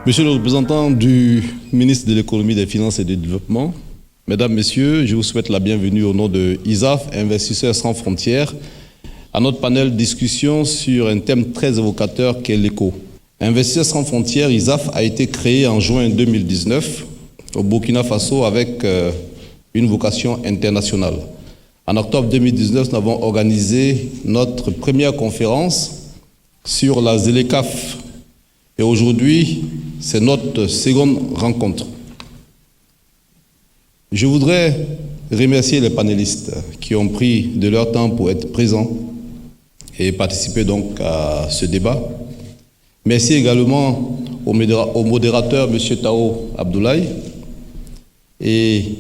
Monsieur le représentant du ministre de l'Économie, des Finances et du Développement, Mesdames, Messieurs, je vous souhaite la bienvenue au nom de ISAF, Investisseurs sans frontières, à notre panel de discussion sur un thème très évocateur qu'est l'éco. Investisseurs sans frontières, ISAF, a été créé en juin 2019 au Burkina Faso avec une vocation internationale. En octobre 2019, nous avons organisé notre première conférence sur la ZLECAf. Et aujourd'hui, c'est notre seconde rencontre. Je voudrais remercier les panélistes qui ont pris de leur temps pour être présents et participer donc à ce débat. Merci également au modérateur, M. Tao Abdoulaye, et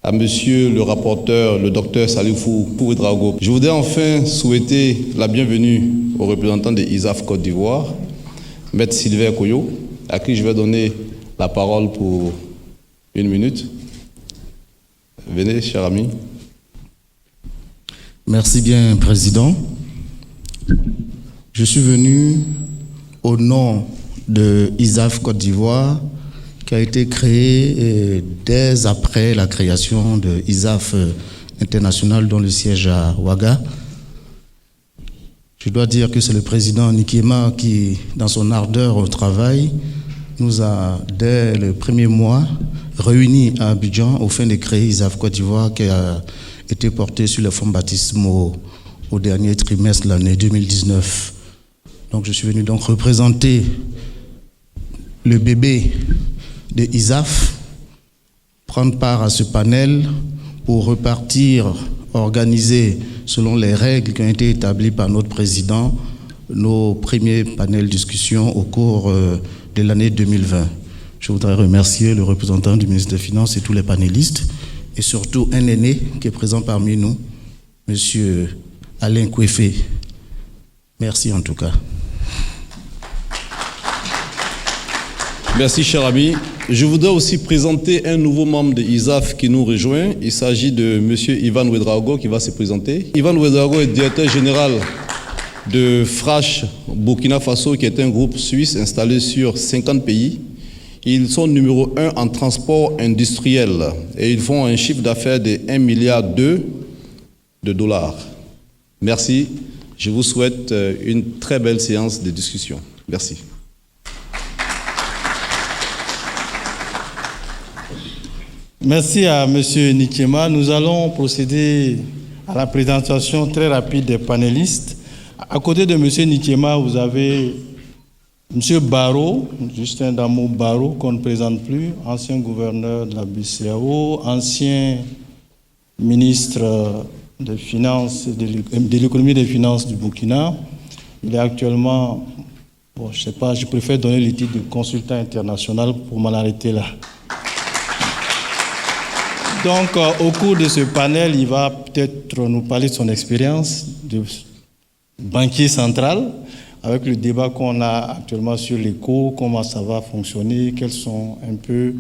à M. le rapporteur, le docteur Salifou Ouedraogo. Je voudrais enfin souhaiter la bienvenue aux représentants de ISAF Côte d'Ivoire, Maître Sylvain Koyo, à qui je vais donner la parole pour 1 minute. Venez, cher ami. Merci bien, Président. Je suis venu au nom de ISAF Côte d'Ivoire, qui a été créé dès après la création de ISAF International, dont le siège à Ouaga. Je dois dire que c'est le président Nikema qui, dans son ardeur au travail, nous a, dès le premier mois, réunis à Abidjan au fin de créer ISAF Côte d'Ivoire, qui a été porté sur les fonds baptismaux au dernier trimestre de l'année 2019. Donc je suis venu donc représenter le bébé de ISAF, prendre part à ce panel pour repartir, organiser selon les règles qui ont été établies par notre président, nos premiers panels de discussion au cours de l'année 2020. Je voudrais remercier le représentant du ministre des Finances et tous les panélistes, et surtout un aîné qui est présent parmi nous, M. Alain Kouefé. Merci en tout cas. Merci, cher ami. Je voudrais aussi présenter un nouveau membre de ISAF qui nous rejoint. Il s'agit de M. Ivan Ouedraogo qui va se présenter. Ivan Ouedraogo est directeur général de FRASH Burkina Faso, qui est un groupe suisse installé sur 50 pays. Ils sont numéro 1 en transport industriel et ils font un chiffre d'affaires de 1,2 milliard de dollars. Merci. Je vous souhaite une très belle séance de discussion. Merci. Merci à M. Nikema. Nous allons procéder à la présentation très rapide des panélistes. À côté de M. Nikema, vous avez M. Barrot, Justin Damo Barrot, qu'on ne présente plus, ancien gouverneur de la BCEAO, ancien ministre des Finances, de l'économie et des finances du Burkina. Il est actuellement, bon, je ne sais pas, je préfère donner le titre de consultant international pour m'en arrêter là. Donc, au cours de ce panel, il va peut-être nous parler de son expérience de banquier central, avec le débat qu'on a actuellement sur l'éco, comment ça va fonctionner, quelles sont un peu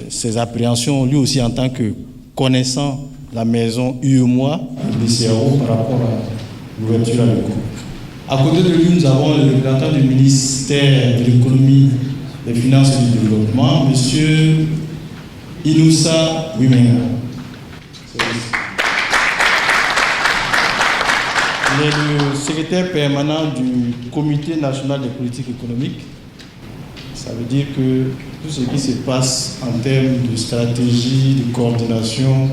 ses appréhensions, lui aussi en tant que connaissant la maison UEMOA, BCEAO, par rapport à l'ouverture à l'éco. À côté de lui, nous avons le représentant du ministère de l'économie, des finances et du développement, M. Inoussa Wimenga. Il est le secrétaire permanent du Comité national des politiques économiques. Ça veut dire que tout ce qui se passe en termes de stratégie, de coordination,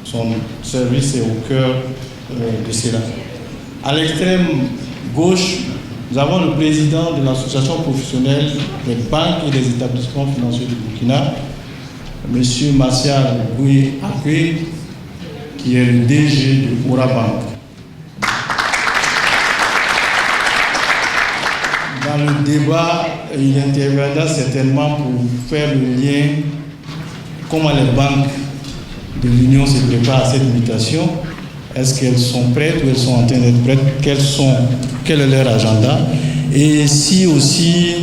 son service est au cœur de cela. À l'extrême gauche, nous avons le président de l'association professionnelle des banques et des établissements financiers du Burkina, M. Martial Bouye Akwe, qui est le DG de Ora Bank. Dans le débat, il interviendra certainement pour faire le lien, comment les banques de l'Union se préparent à cette mutation. Est-ce qu'elles sont prêtes ou elles sont en train d'être prêtes? Quel est leur agenda? Et si aussi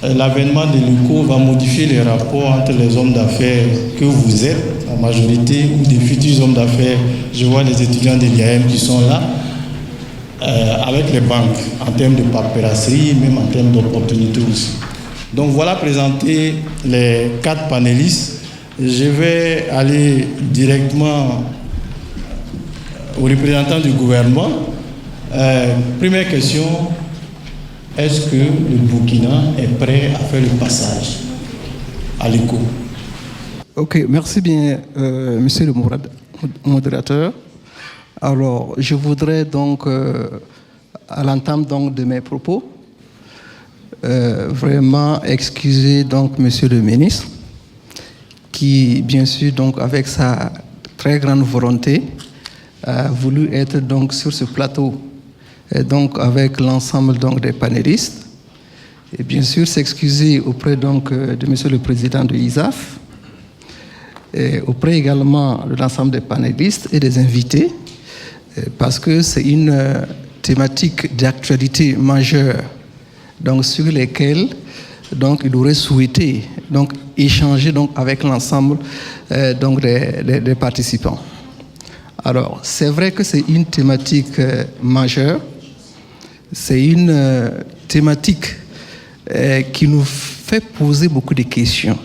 l'avènement de l'éco va modifier les rapports entre les hommes d'affaires que vous êtes, en majorité, ou des futurs hommes d'affaires. Je vois les étudiants de l'IAM qui sont là. avec les banques, en termes de paperasserie, même en termes d'opportunités aussi. Donc voilà présenter les 4 panélistes. Je vais aller directement aux représentants du gouvernement. Première question, est-ce que le Burkina est prêt à faire le passage à l'éco? Ok, merci bien, monsieur le modérateur. Alors, je voudrais donc, à l'entame donc de mes propos, vraiment excuser donc monsieur le ministre, qui, bien sûr, donc avec sa très grande volonté, a voulu être donc sur ce plateau, et donc avec l'ensemble donc des panélistes, et bien sûr s'excuser auprès donc de monsieur le président de ISAF, et auprès également de l'ensemble des panélistes et des invités, parce que c'est une thématique d'actualité majeure, donc sur lesquelles donc il aurait souhaité donc échanger donc avec l'ensemble donc des participants. Alors, c'est vrai que c'est une thématique majeure, c'est une thématique qui nous fait poser beaucoup de questions.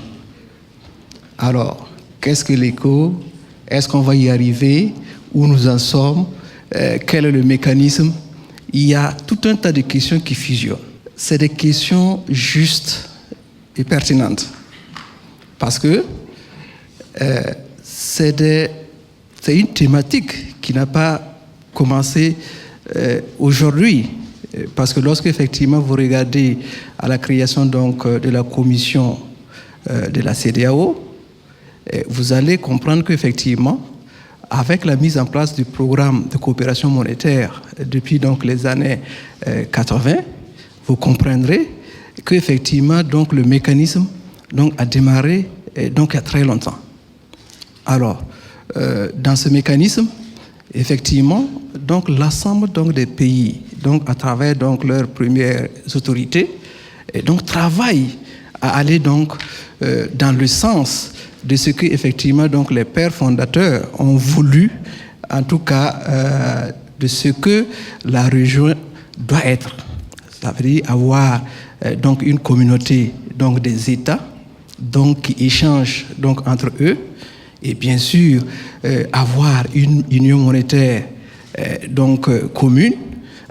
Alors, qu'est-ce que l'éco? Est-ce qu'on va y arriver? Où nous en sommes? Quel est le mécanisme? Il y a tout un tas de questions qui fusionnent. C'est des questions justes et pertinentes. Parce que c'est une thématique qui n'a pas commencé aujourd'hui. Parce que lorsque effectivement vous regardez à la création donc de la commission de la CEDEAO, vous allez comprendre qu'effectivement, avec la mise en place du programme de coopération monétaire depuis donc les années 80, vous comprendrez qu'effectivement donc le mécanisme donc a démarré donc il y a très longtemps. Alors, dans ce mécanisme, effectivement, donc l'ensemble donc des pays, donc à travers donc leurs premières autorités, donc travaillent à aller donc dans le sens de ce que effectivement donc les pères fondateurs ont voulu, en tout cas de ce que la région doit être. Ça veut dire avoir donc une communauté donc des États donc qui échangent donc entre eux, et bien sûr avoir une union monétaire donc commune,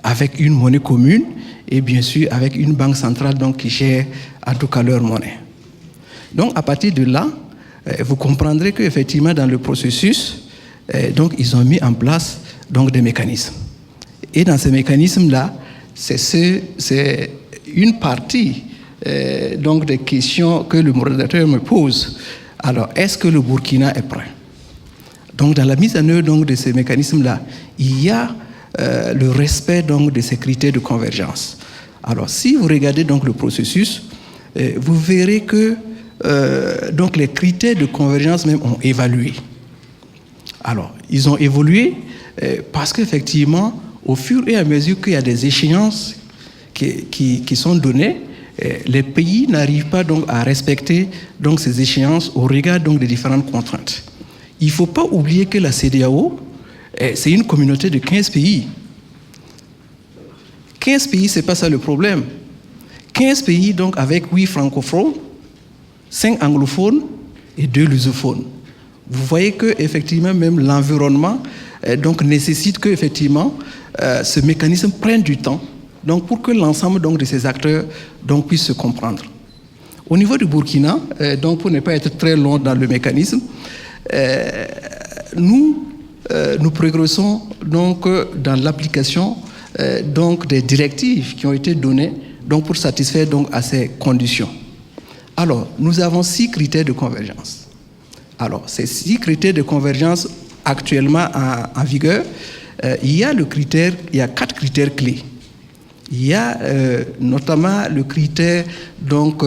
avec une monnaie commune, et bien sûr avec une banque centrale donc qui gère en tout cas leur monnaie. Donc à partir de là, vous comprendrez qu'effectivement dans le processus, donc ils ont mis en place donc des mécanismes. Et dans ces mécanismes-là, c'est une partie donc des questions que le modérateur me pose. Alors, est-ce que le Burkina est prêt? Donc, dans la mise en œuvre donc, de ces mécanismes-là, il y a le respect donc, de ces critères de convergence. Alors, si vous regardez donc, le processus, vous verrez que donc, les critères de convergence même ont évolué. Alors, ils ont évolué parce qu'effectivement, au fur et à mesure qu'il y a des échéances qui sont données, les pays n'arrivent pas donc à respecter donc ces échéances au regard donc des différentes contraintes. Il ne faut pas oublier que la CEDEAO, c'est une communauté de 15 pays. 15 pays, ce n'est pas ça le problème. 15 pays donc avec 8 francophones, 5 anglophones et 2 lusophones. Vous voyez que effectivement même l'environnement donc nécessite que effectivement ce mécanisme prenne du temps. Donc, pour que l'ensemble donc, de ces acteurs donc, puissent se comprendre. Au niveau du Burkina, donc, pour ne pas être très long dans le mécanisme, nous progressons donc, dans l'application donc, des directives qui ont été données donc, pour satisfaire donc, à ces conditions. Alors, nous avons 6 critères de convergence. Alors, ces 6 critères de convergence actuellement en vigueur, il y a 4 critères clés. Il y a notamment le critère donc,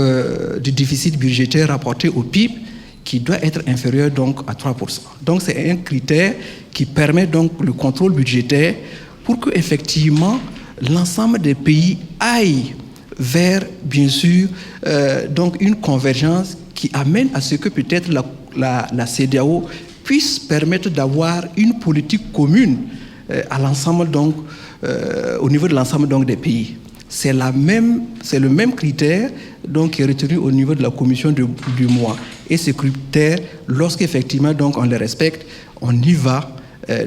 du déficit budgétaire rapporté au PIB qui doit être inférieur donc, à 3%. Donc c'est un critère qui permet donc le contrôle budgétaire pour que effectivement l'ensemble des pays aillent vers, bien sûr, donc une convergence qui amène à ce que peut-être la CEDEAO puisse permettre d'avoir une politique commune à l'ensemble donc au niveau de l'ensemble donc des pays. C'est le même critère donc qui est retenu au niveau de la commission du mois. Et ce critère, lorsqu'effectivement donc on les respecte, on y va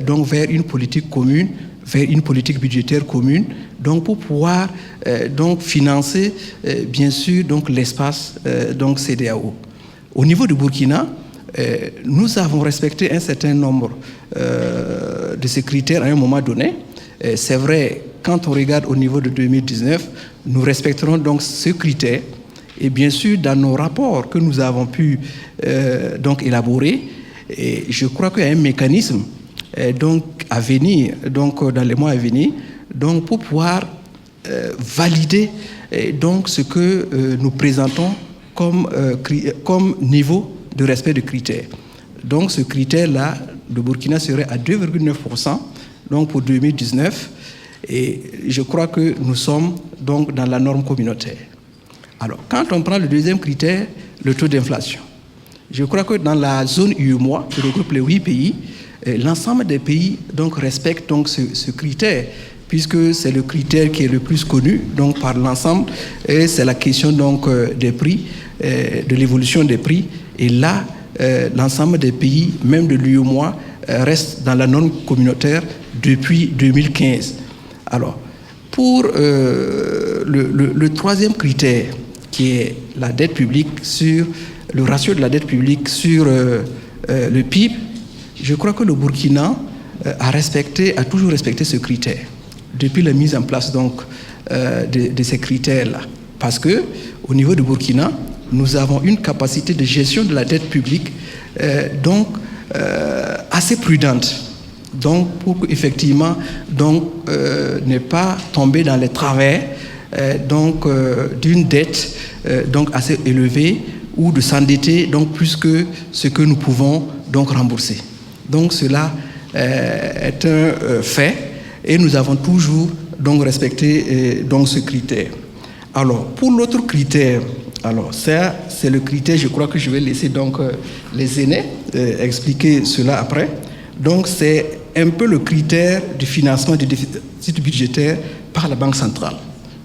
donc vers une politique commune, vers une politique budgétaire commune, donc pour pouvoir donc financer bien sûr donc l'espace donc CEDEAO. Au niveau du Burkina, nous avons respecté un certain nombre de ces critères à un moment donné. C'est vrai, quand on regarde au niveau de 2019, nous respecterons donc ce critère. Et bien sûr, dans nos rapports que nous avons pu donc élaborer, et je crois qu'il y a un mécanisme donc à venir, donc dans les mois à venir, donc pour pouvoir valider donc ce que nous présentons comme niveau de respect de critères. Donc ce critère-là, le Burkina serait à 2,9% donc pour 2019, et je crois que nous sommes donc dans la norme communautaire. Alors, quand on prend le deuxième critère, le taux d'inflation, je crois que dans la zone UEMOA, qui regroupe les 8 pays, l'ensemble des pays donc respectent donc ce critère, puisque c'est le critère qui est le plus connu donc par l'ensemble, et c'est la question donc des prix, de l'évolution des prix. Et là, l'ensemble des pays, même de l'UEMOA, restent dans la norme communautaire depuis 2015. Alors, pour le troisième critère, qui est la dette publique sur le ratio de la dette publique sur le PIB, je crois que le Burkina a toujours respecté ce critère depuis la mise en place donc de ces critères-là, parce que au niveau du Burkina, nous avons une capacité de gestion de la dette publique donc assez prudente. Donc, pour effectivement ne pas tomber dans les travers d'une dette donc assez élevée, ou de s'endetter donc plus que ce que nous pouvons donc rembourser. Donc cela est un fait, et nous avons toujours donc respecté donc ce critère. Alors pour l'autre critère, alors ça c'est le critère, je crois que je vais laisser donc les aînés expliquer cela après. Donc c'est un peu le critère du financement du déficit budgétaire par la Banque centrale.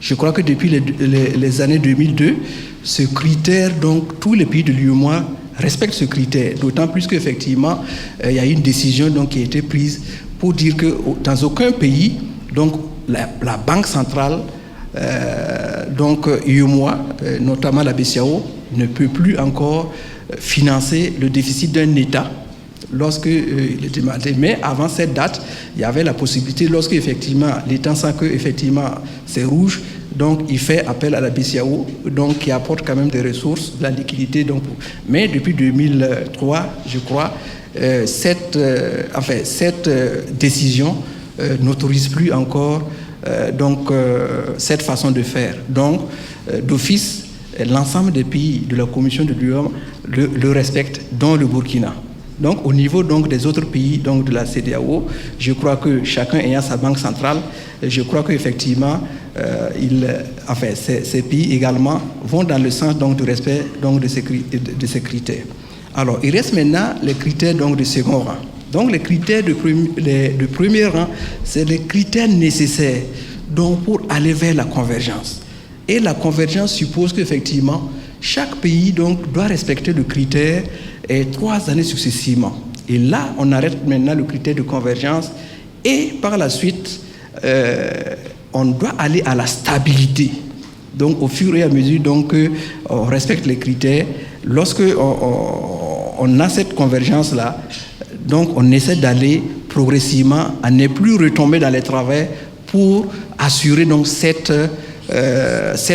Je crois que depuis les années 2002, ce critère, donc tous les pays de l'UEMOA respectent ce critère, d'autant plus qu'effectivement, il y a une décision donc, qui a été prise pour dire que dans aucun pays, donc la Banque centrale, donc UEMOA, notamment la BCEAO, ne peut plus encore financer le déficit d'un État lorsque il est demandé. Mais avant cette date, il y avait la possibilité, lorsque effectivement l'État sent que effectivement c'est rouge, donc il fait appel à la BCEAO, donc qui apporte quand même des ressources, de la liquidité. Donc, mais depuis 2003, je crois, cette décision n'autorise plus encore cette façon de faire. Donc, d'office, l'ensemble des pays de la Commission de l'UE le respectent, dont le Burkina. Donc, au niveau donc, des autres pays donc, de la CEDEAO, je crois que chacun ayant sa banque centrale, je crois qu'effectivement, ces pays également vont dans le sens donc, du respect donc, de ces critères. Alors, il reste maintenant les critères donc, de second rang. Donc, les critères de premier rang, c'est les critères nécessaires donc, pour aller vers la convergence. Et la convergence suppose qu'effectivement, chaque pays donc, doit respecter le critère 3 années successivement. Et là, on arrête maintenant le critère de convergence et par la suite, on doit aller à la stabilité. Donc, au fur et à mesure on respecte les critères, lorsque on a cette convergence-là, donc on essaie d'aller progressivement à ne plus retomber dans les travers pour assurer donc cette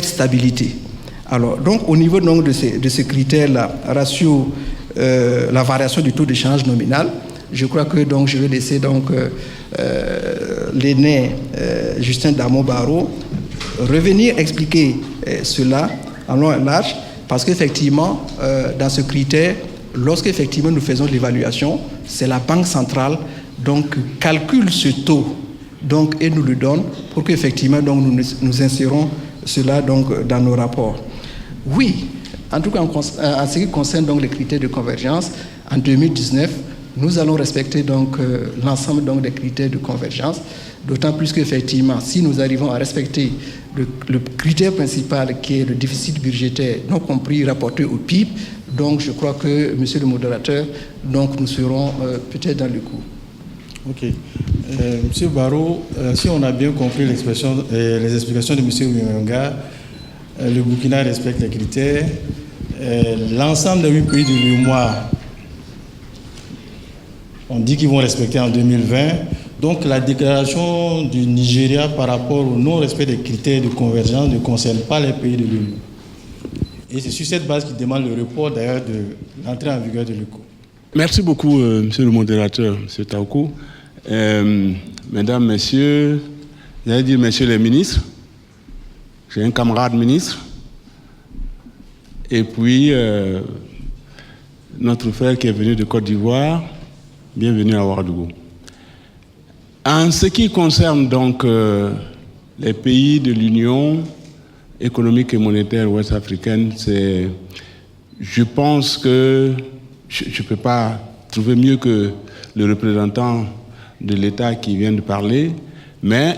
stabilité. Alors, donc, au niveau donc, de ces critères-là, ratio, la variation du taux d'échange nominal, je crois que donc, je vais laisser donc, l'aîné Justin Damo-Barrow revenir expliquer cela en long et large, parce qu'effectivement, dans ce critère, lorsqu'effectivement nous faisons l'évaluation, c'est la Banque centrale donc, qui calcule ce taux donc, et nous le donne pour qu'effectivement donc, nous insérons cela donc, dans nos rapports. Oui, en tout cas en ce qui concerne donc, les critères de convergence, en 2019, nous allons respecter donc l'ensemble donc des critères de convergence, d'autant plus qu'effectivement, si nous arrivons à respecter le critère principal qui est le déficit budgétaire, non compris rapporté au PIB, donc je crois que, monsieur le modérateur, donc nous serons peut-être dans le coup. Ok. Monsieur Barrot, si on a bien compris les explications de monsieur Ouyenga, le Burkina respecte les critères. L'ensemble des 8 pays de l'UEMOA, on dit qu'ils vont respecter en 2020. Donc la déclaration du Nigeria par rapport au non-respect des critères de convergence ne concerne pas les pays de l'UEMOA. Et c'est sur cette base qu'il demande le report d'ailleurs de l'entrée en vigueur de l'ECO. Merci beaucoup, monsieur le modérateur, monsieur Taokou. Mesdames, messieurs, j'allais dire messieurs les ministres, j'ai un camarade ministre, et puis notre frère qui est venu de Côte d'Ivoire, bienvenue à Ouagadougou. En ce qui concerne donc les pays de l'Union économique et monétaire ouest-africaine, je pense que je ne peux pas trouver mieux que le représentant de l'État qui vient de parler, mais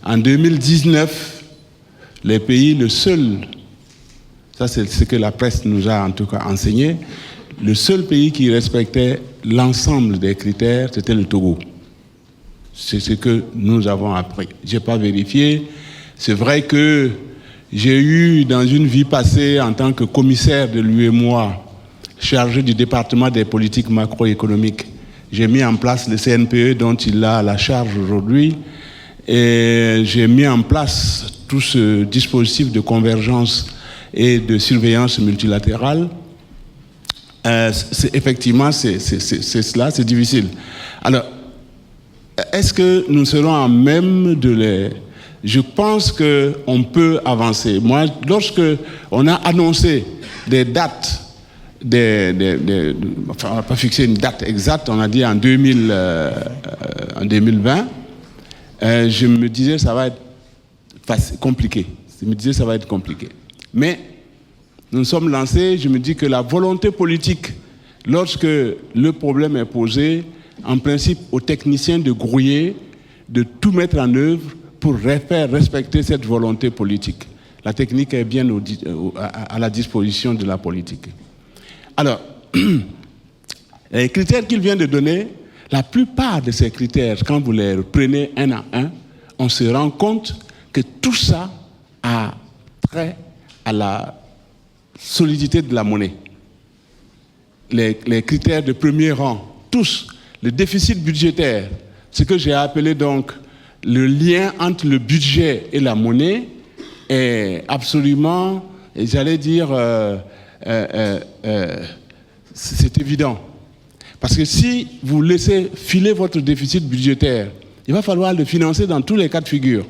en 2019, les pays, le seul, ça c'est ce que la presse nous a en tout cas enseigné, le seul pays qui respectait l'ensemble des critères, c'était le Togo. C'est ce que nous avons appris. Je n'ai pas vérifié. C'est vrai que j'ai eu dans une vie passée en tant que commissaire de l'UEMOA, chargé du département des politiques macroéconomiques, j'ai mis en place le CNPE dont il a la charge aujourd'hui et j'ai mis en place tout ce dispositif de convergence et de surveillance multilatérale. Effectivement, c'est cela, c'est difficile. Alors, est-ce que nous serons en même de les... Je pense qu'on peut avancer. Moi, lorsque on a annoncé des dates, enfin, on n'a pas fixé une date exacte, on a dit en 2020, je me disais ça va être compliqué. Je me disais ça va être compliqué. Mais nous nous sommes lancés, je me dis que la volonté politique, lorsque le problème est posé, en principe aux techniciens de grouiller, de tout mettre en œuvre pour faire respecter cette volonté politique. La technique est bien à la disposition de la politique. Alors, les critères qu'il vient de donner, la plupart de ces critères, quand vous les prenez un à un, on se rend compte que tout ça a trait à la solidité de la monnaie. Les critères de premier rang, tous, le déficit budgétaire, ce que j'ai appelé donc le lien entre le budget et la monnaie est absolument, j'allais dire, c'est évident. Parce que si vous laissez filer votre déficit budgétaire, il va falloir le financer dans tous les cas de figure.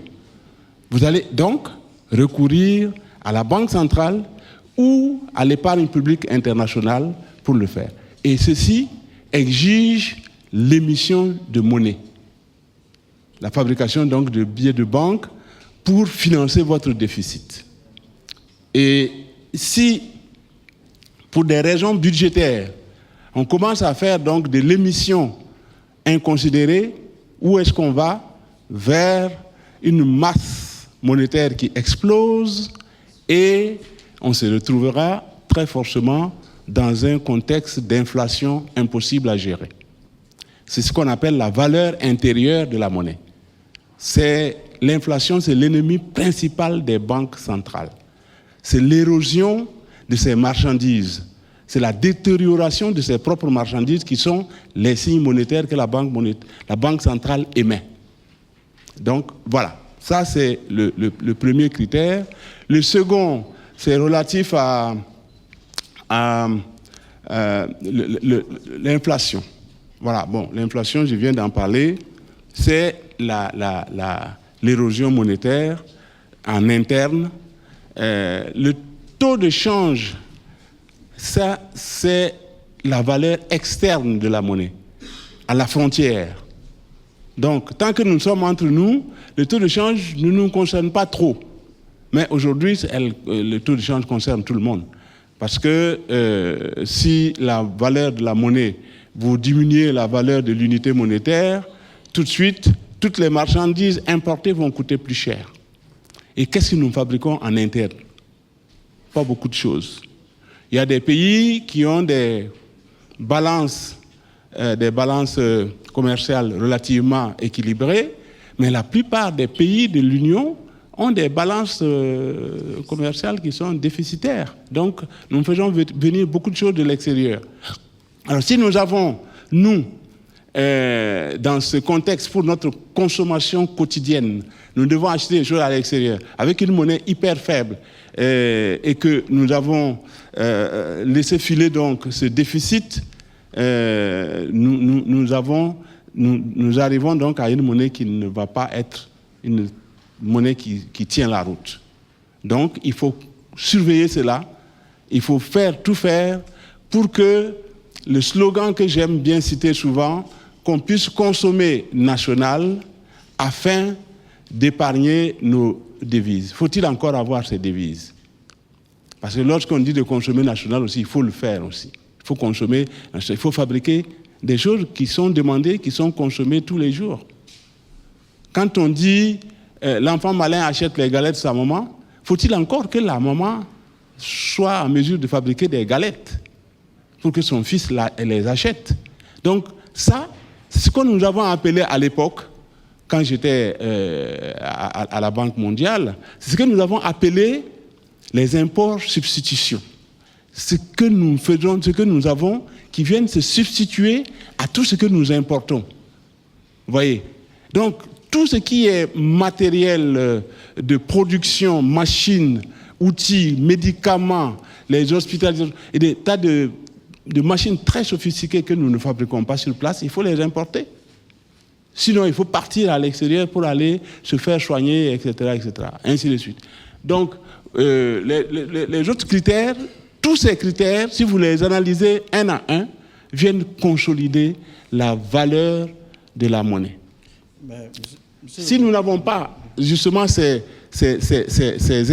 Vous allez donc recourir à la Banque centrale ou à l'épargne publique internationale pour le faire. Et ceci exige l'émission de monnaie. La fabrication donc de billets de banque pour financer votre déficit. Et si, pour des raisons budgétaires, on commence à faire donc de l'émission inconsidérée, où est-ce qu'on va? Vers une masse monétaire qui explose et on se retrouvera très forcément dans un contexte d'inflation impossible à gérer. C'est ce qu'on appelle la valeur intérieure de la monnaie. L'inflation, c'est l'ennemi principal des banques centrales. C'est l'érosion de ces marchandises. C'est la détérioration de ses propres marchandises qui sont les signes monétaires que la banque centrale émet. Donc, voilà. Ça, c'est le premier critère. Le second, c'est relatif à l'inflation. Voilà, bon, l'inflation, je viens d'en parler, c'est l'érosion monétaire en interne. Le taux de change, ça, c'est la valeur externe de la monnaie, à la frontière. Donc, tant que nous sommes entre nous, le taux de change ne nous concerne pas trop. Mais aujourd'hui, le taux de change concerne tout le monde. Parce que si la valeur de la monnaie vous diminuez la valeur de l'unité monétaire, tout de suite, toutes les marchandises importées vont coûter plus cher. Et qu'est-ce que nous fabriquons en interne? Pas beaucoup de choses. Il y a des pays qui ont des balances commerciales relativement équilibrées, mais la plupart des pays de l'Union ont des balances commerciales qui sont déficitaires. Donc, nous faisons venir beaucoup de choses de l'extérieur. Alors, si nous avons, dans ce contexte, pour notre consommation quotidienne, nous devons acheter des choses à l'extérieur avec une monnaie hyper faible et que nous avons laissé filer donc ce déficit, nous arrivons donc à une monnaie qui ne va pas être une monnaie qui tient la route. Donc, il faut surveiller cela, il faut tout faire pour que le slogan que j'aime bien citer souvent, qu'on puisse consommer national afin d'épargner nos devises. Faut-il encore avoir ces devises? Parce que lorsqu'on dit de consommer national aussi, il faut le faire aussi. Il faut consommer, il faut fabriquer des choses qui sont demandées, qui sont consommées tous les jours. Quand on dit l'enfant malin achète les galettes de sa maman, faut-il encore que la maman soit en mesure de fabriquer des galettes pour que son fils les achète? Donc ça, c'est ce que nous avons appelé à l'époque, quand j'étais à la Banque mondiale, c'est ce que nous avons appelé les imports substitutions. Ce que nous faisons, ce que nous avons, qui viennent se substituer à tout ce que nous importons. Vous voyez? Donc, tout ce qui est matériel de production, machines, outils, médicaments, les hospitalisations, et des tas de machines très sophistiquées que nous ne fabriquons pas sur place, il faut les importer. Sinon, il faut partir à l'extérieur pour aller se faire soigner, etc., etc., ainsi de suite. Donc, les autres critères, tous ces critères, si vous les analysez un à un, viennent consolider la valeur de la monnaie. Si nous n'avons pas justement ces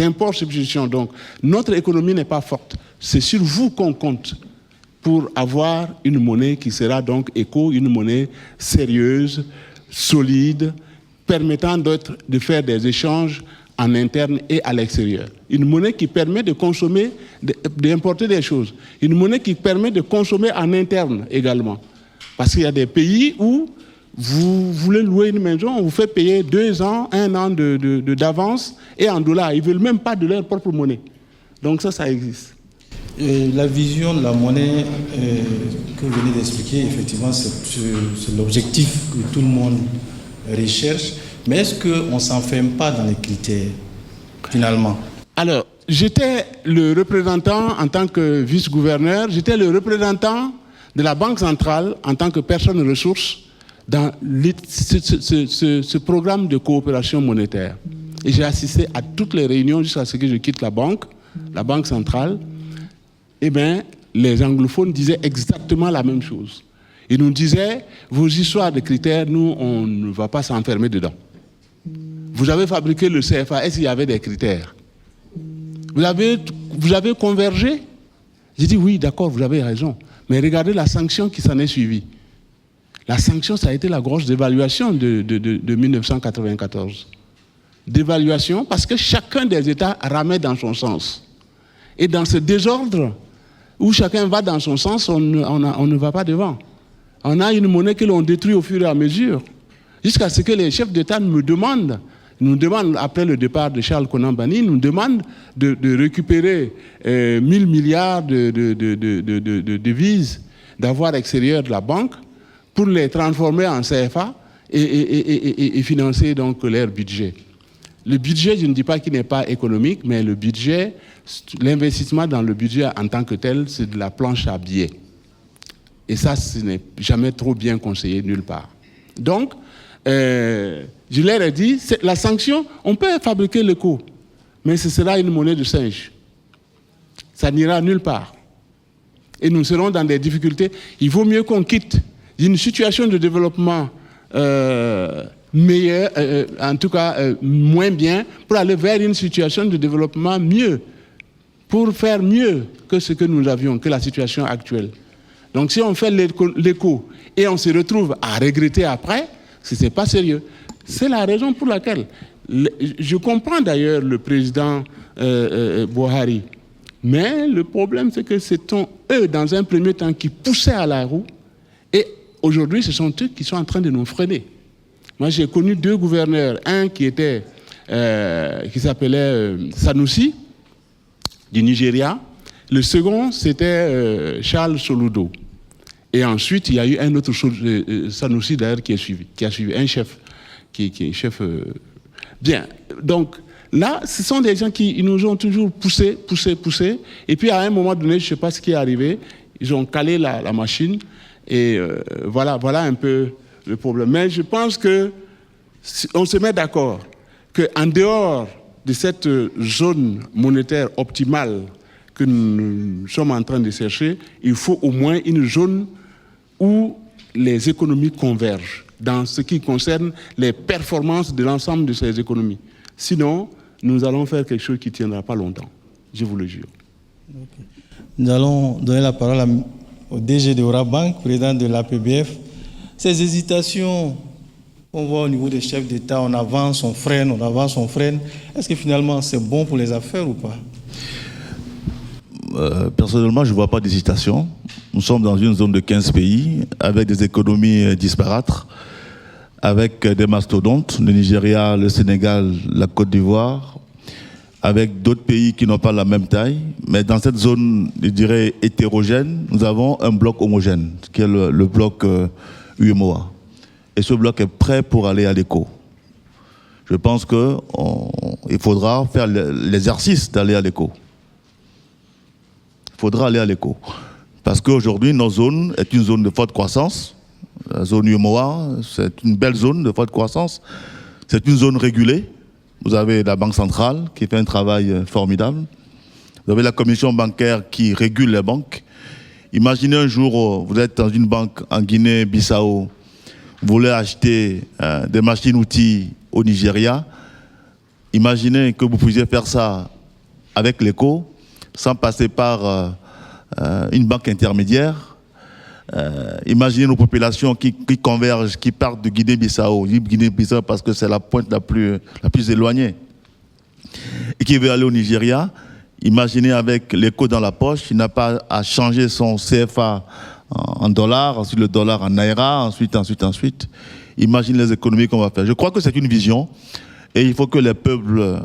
imports substitutions, donc notre économie n'est pas forte. C'est sur vous qu'on compte pour avoir une monnaie qui sera donc une monnaie sérieuse, solide, permettant de faire des échanges en interne et à l'extérieur. Une monnaie qui permet de consommer, d'importer des choses. Une monnaie qui permet de consommer en interne également. Parce qu'il y a des pays où vous voulez louer une maison, on vous fait payer 2 ans, 1 an d'avance et en dollars. Ils ne veulent même pas de leur propre monnaie. Donc ça existe. Et la vision de la monnaie que vous venez d'expliquer, effectivement, c'est l'objectif que tout le monde recherche. Mais est-ce qu'on ne s'enferme pas dans les critères, finalement? Alors, j'étais le représentant, en tant que vice-gouverneur, j'étais le représentant de la Banque centrale en tant que personne ressource dans ce programme de coopération monétaire. Et j'ai assisté à toutes les réunions jusqu'à ce que je quitte la Banque centrale. Eh bien, les anglophones disaient exactement la même chose. Ils nous disaient, vos histoires de critères, nous, on ne va pas s'enfermer dedans. Vous avez fabriqué le CFA, est-ce qu'il y avait des critères? Vous avez convergé? J'ai dit oui, d'accord, vous avez raison. Mais regardez la sanction qui s'en est suivie. La sanction, ça a été la grosse dévaluation de 1994. Dévaluation parce que chacun des États ramait dans son sens. Et dans ce désordre, où chacun va dans son sens, on ne va pas devant. On a une monnaie que l'on détruit au fur et à mesure. Jusqu'à ce que les chefs d'État nous demandent, après le départ de Charles Konan Banny, nous demandent de récupérer 1000 milliards de devises d'avoir extérieur de la banque pour les transformer en CFA et financer donc leur budget. Le budget, je ne dis pas qu'il n'est pas économique, mais le budget, l'investissement dans le budget en tant que tel, c'est de la planche à billets. Et ça, ce n'est jamais trop bien conseillé nulle part. Donc, je leur ai dit, la sanction, on peut fabriquer le coup, mais ce sera une monnaie de singe. Ça n'ira nulle part. Et nous serons dans des difficultés. Il vaut mieux qu'on quitte une situation de développement meilleure, en tout cas moins bien, pour aller vers une situation de développement mieux, pour faire mieux que ce que nous avions, que la situation actuelle. Donc si on fait l'écho et on se retrouve à regretter après, ce n'est pas sérieux. C'est la raison pour laquelle, je comprends d'ailleurs le président Buhari, mais le problème c'est que c'est eux, dans un premier temps, qui poussaient à la roue, et aujourd'hui ce sont eux qui sont en train de nous freiner. Moi j'ai connu 2 gouverneurs, un qui s'appelait Sanusi, du Nigeria, le second c'était Charles Soludo. Et ensuite, il y a eu un autre Sanusi d'ailleurs qui a suivi, un chef, qui est chef. Bien, donc là, ce sont des gens qui nous ont toujours poussé. Et puis à un moment donné, je ne sais pas ce qui est arrivé, ils ont calé la machine. Et voilà un peu le problème. Mais je pense qu'on se met d'accord qu'en dehors de cette zone monétaire optimale que nous sommes en train de chercher, il faut au moins une zone où les économies convergent dans ce qui concerne les performances de l'ensemble de ces économies. Sinon, nous allons faire quelque chose qui ne tiendra pas longtemps, je vous le jure. Okay. Nous allons donner la parole au DG de Orabank, président de l'APBF. Ces hésitations qu'on voit au niveau des chefs d'État, on avance, on freine, est-ce que finalement c'est bon pour les affaires ou pas? Personnellement, je ne vois pas d'hésitation. Nous sommes dans une zone de 15 pays, avec des économies disparates, avec des mastodontes, le Nigeria, le Sénégal, la Côte d'Ivoire, avec d'autres pays qui n'ont pas la même taille. Mais dans cette zone, je dirais, hétérogène, nous avons un bloc homogène, qui est le bloc UEMOA. Et ce bloc est prêt pour aller à l'éco. Je pense qu'il faudra faire l'exercice d'aller à l'éco. Il faudra aller à l'éco. Parce qu'aujourd'hui, notre zone est une zone de forte croissance. La zone UEMOA, c'est une belle zone de forte croissance. C'est une zone régulée. Vous avez la Banque centrale qui fait un travail formidable. Vous avez la commission bancaire qui régule les banques. Imaginez un jour, vous êtes dans une banque en Guinée-Bissau, vous voulez acheter des machines-outils au Nigeria. Imaginez que vous puissiez faire ça avec l'éco, sans passer par une banque intermédiaire. Imaginez nos populations qui convergent, qui partent de Guinée-Bissau. Guinée-Bissau parce que c'est la pointe la plus éloignée. Et qui veut aller au Nigeria. Imaginez avec l'éco dans la poche, il n'a pas à changer son CFA en dollars, ensuite le dollar en naira, ensuite. Imaginez les économies qu'on va faire. Je crois que c'est une vision et il faut que les peuples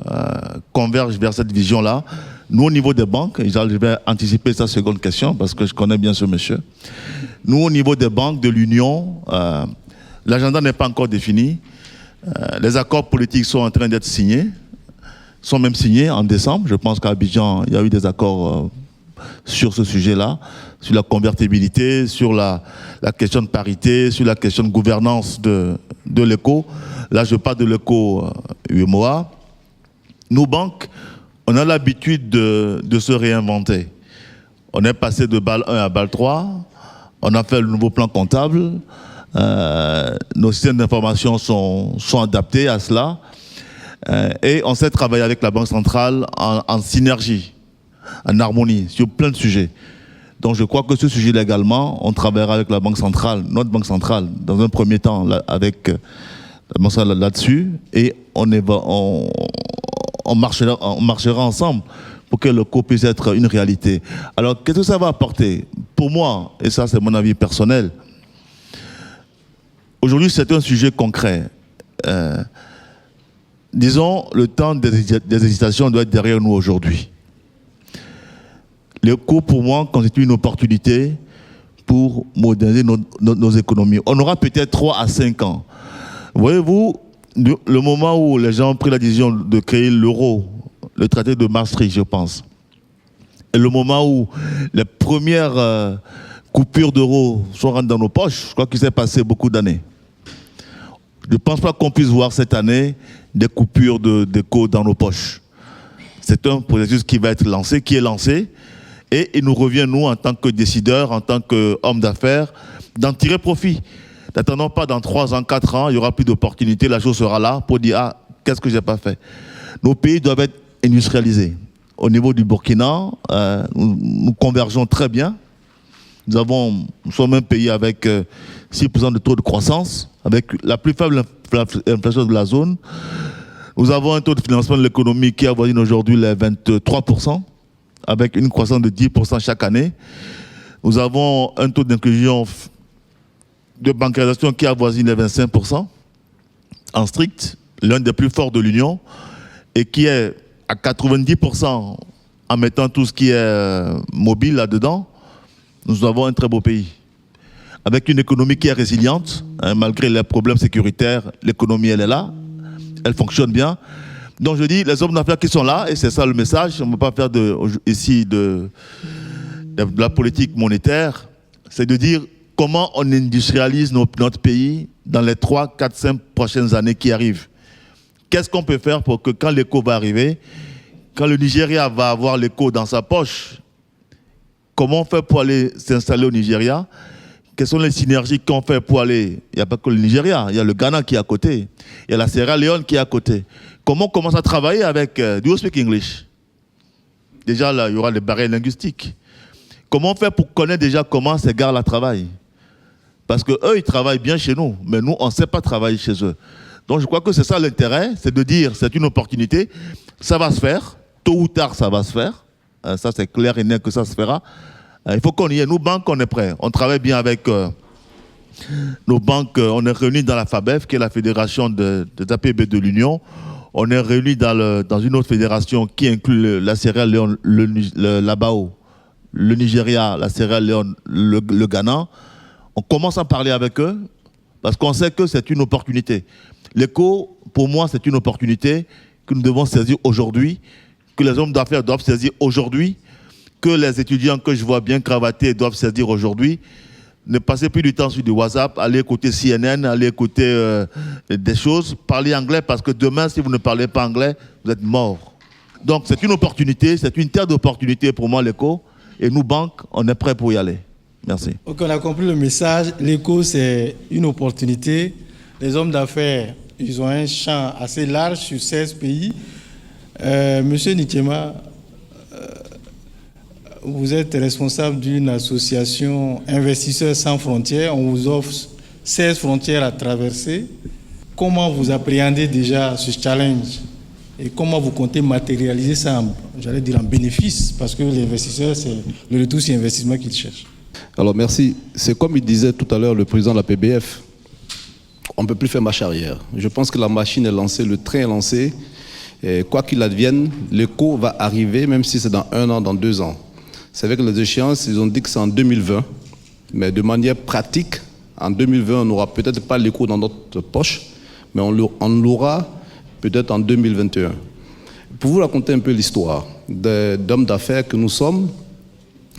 convergent vers cette vision-là. Nous, au niveau des banques, je vais anticiper sa seconde question parce que je connais bien ce monsieur. Nous, au niveau des banques, de l'Union, l'agenda n'est pas encore défini. Les accords politiques sont en train d'être signés, sont même signés en décembre. Je pense qu'à Abidjan, il y a eu des accords sur ce sujet-là, sur la convertibilité, sur la question de parité, sur la question de gouvernance de l'éco. Là, je parle de l'éco UEMOA. Nos banques, on a l'habitude de se réinventer. On est passé de BAL 1 à BAL 3. On a fait le nouveau plan comptable. Nos systèmes d'information sont adaptés à cela. Et on sait travailler avec la Banque centrale en synergie, en harmonie, sur plein de sujets. Donc je crois que ce sujet-là également, on travaillera avec la Banque centrale, notre Banque centrale, dans un premier temps, avec la Banque centrale là-dessus. Et on marchera ensemble pour que le co puisse être une réalité. Alors, qu'est-ce que ça va apporter? Pour moi, et ça c'est mon avis personnel, aujourd'hui c'est un sujet concret. Disons, le temps des hésitations doit être derrière nous aujourd'hui. Le co, pour moi, constitue une opportunité pour moderniser nos économies. On aura peut-être 3 à 5 ans. Voyez-vous, le moment où les gens ont pris la décision de créer l'euro, le traité de Maastricht, je pense, et le moment où les premières coupures d'euros sont rentrées dans nos poches, je crois qu'il s'est passé beaucoup d'années. Je ne pense pas qu'on puisse voir cette année des coupures d'éco dans nos poches. C'est un processus qui va être lancé, qui est lancé, et il nous revient, nous, en tant que décideurs, en tant qu'hommes d'affaires, d'en tirer profit. N'attendons pas dans 3 ans, 4 ans, il n'y aura plus d'opportunités, la chose sera là pour dire « Ah, qu'est-ce que je n'ai pas fait ?» Nos pays doivent être industrialisés. Au niveau du Burkina, nous convergeons très bien. Nous sommes un pays avec 6% de taux de croissance, avec la plus faible inflation de la zone. Nous avons un taux de financement de l'économie qui avoisine aujourd'hui les 23%, avec une croissance de 10% chaque année. Nous avons un taux d'inclusion de bancarisation qui avoisine les 25% en strict, l'un des plus forts de l'Union, et qui est à 90% en mettant tout ce qui est mobile là-dedans. Nous avons un très beau pays, avec une économie qui est résiliente, hein, malgré les problèmes sécuritaires, l'économie elle est là, elle fonctionne bien. Donc je dis, les hommes d'affaires qui sont là, et c'est ça le message, on ne va pas faire ici de la politique monétaire, c'est de dire comment on industrialise notre pays dans les 3, 4, 5 prochaines années qui arrivent. Qu'est-ce qu'on peut faire pour que quand l'écho va arriver, quand le Nigeria va avoir l'écho dans sa poche, comment on fait pour aller s'installer au Nigeria? Quelles sont les synergies qu'on fait pour aller? Il n'y a pas que le Nigeria, il y a le Ghana qui est à côté, il y a la Sierra Leone qui est à côté. Comment on commence à travailler avec do you speak English? Déjà là, il y aura des barrières linguistiques. Comment on fait pour connaître déjà comment ces gars-là travaillent? Parce qu'eux, ils travaillent bien chez nous, mais nous, on ne sait pas travailler chez eux. Donc je crois que c'est ça l'intérêt, c'est de dire c'est une opportunité, ça va se faire, tôt ou tard ça va se faire, ça c'est clair et net que ça se fera. Il faut qu'on y ait, nous banques, on est prêts, on travaille bien avec nos banques, on est réunis dans la FABEF, qui est la fédération des APB de l'Union, on est réunis dans une autre fédération qui inclut la Sierra Leone, la BAO, le Nigeria, la Sierra Leone, le Ghana. On commence à parler avec eux parce qu'on sait que c'est une opportunité. L'écho, pour moi, c'est une opportunité que nous devons saisir aujourd'hui, que les hommes d'affaires doivent saisir aujourd'hui, que les étudiants que je vois bien cravatés doivent saisir aujourd'hui. Ne passez plus du temps sur du WhatsApp, allez écouter CNN, allez écouter des choses, parlez anglais parce que demain, si vous ne parlez pas anglais, vous êtes mort. Donc c'est une opportunité, c'est une terre d'opportunité pour moi, l'écho. Et nous, banques, on est prêts pour y aller. Merci. Ok, on a compris le message. L'écho, c'est une opportunité. Les hommes d'affaires, ils ont un champ assez large sur 16 pays. Monsieur Nikema, vous êtes responsable d'une association Investisseurs sans frontières. On vous offre 16 frontières à traverser. Comment vous appréhendez déjà ce challenge et comment vous comptez matérialiser ça, j'allais dire en bénéfice, parce que les investisseurs, c'est le retour sur investissement qu'ils cherchent. Alors merci. C'est comme il disait tout à l'heure le président de la PBF. On ne peut plus faire marche arrière. Je pense que la machine est lancée, le train est lancé. Et quoi qu'il advienne, l'écho va arriver, même si c'est dans 1 an, dans 2 ans. C'est avec les échéances, ils ont dit que c'est en 2020. Mais de manière pratique, en 2020, on n'aura peut-être pas l'écho dans notre poche, mais on l'aura peut-être en 2021. Pour vous raconter un peu l'histoire d'hommes d'affaires que nous sommes,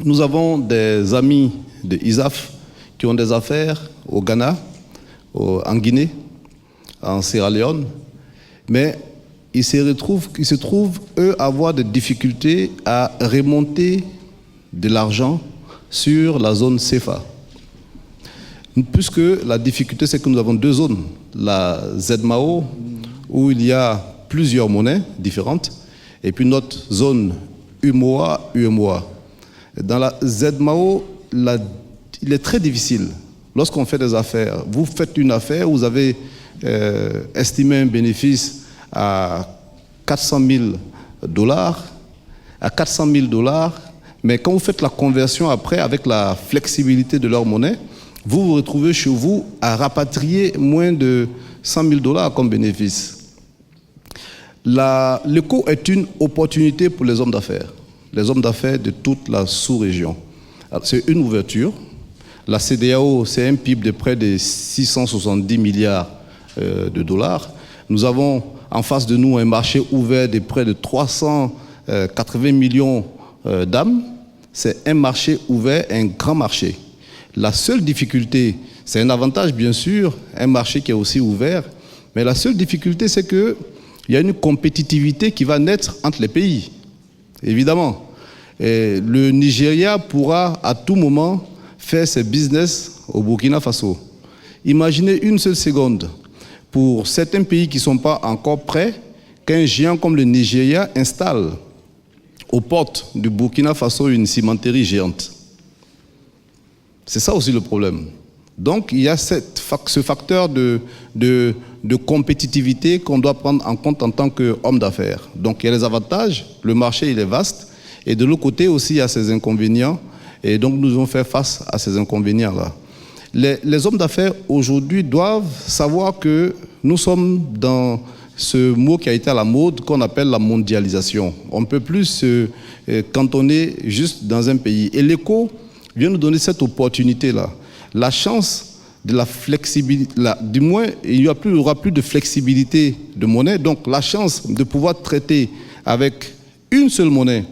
nous avons des amis de ISAF qui ont des affaires au Ghana, en Guinée, en Sierra Leone, mais ils se trouvent, eux, avoir des difficultés à remonter de l'argent sur la zone CFA. Puisque la difficulté, c'est que nous avons 2 zones. La ZMAO, où il y a plusieurs monnaies différentes, et puis notre zone UMOA. Dans la ZMAO, il est très difficile. Lorsqu'on fait des affaires, vous faites une affaire, vous avez estimé un bénéfice à $400 000, à $400 000, mais quand vous faites la conversion après, avec la flexibilité de leur monnaie, vous vous retrouvez chez vous à rapatrier moins de $100 000 comme bénéfice. L'écho est une opportunité pour les hommes d'affaires de toute la sous-région. C'est une ouverture. La CEDEAO, c'est un PIB de près de 670 milliards de dollars. Nous avons en face de nous un marché ouvert de près de 380 millions d'âmes. C'est un marché ouvert, un grand marché. La seule difficulté, c'est un avantage bien sûr, un marché qui est aussi ouvert, mais la seule difficulté, c'est qu'il y a une compétitivité qui va naître entre les pays, évidemment. Et le Nigeria pourra à tout moment faire ses business au Burkina Faso. Imaginez une seule seconde, pour certains pays qui ne sont pas encore prêts, qu'un géant comme le Nigeria installe aux portes du Burkina Faso une cimenterie géante. C'est ça aussi le problème. Donc, il y a ce facteur de compétitivité qu'on doit prendre en compte en tant qu'homme d'affaires. Donc, il y a les avantages, le marché, il est vaste, et de l'autre côté aussi, il y a ces inconvénients, et donc nous devons faire face à ces inconvénients-là. Les hommes d'affaires, aujourd'hui, doivent savoir que nous sommes dans ce mot qui a été à la mode, qu'on appelle la mondialisation. On ne peut plus se cantonner juste dans un pays. Et l'éco vient nous donner cette opportunité-là. La chance de la flexibilité, du moins, il n'y aura plus de flexibilité de monnaie. Donc, la chance de pouvoir traiter avec une seule monnaie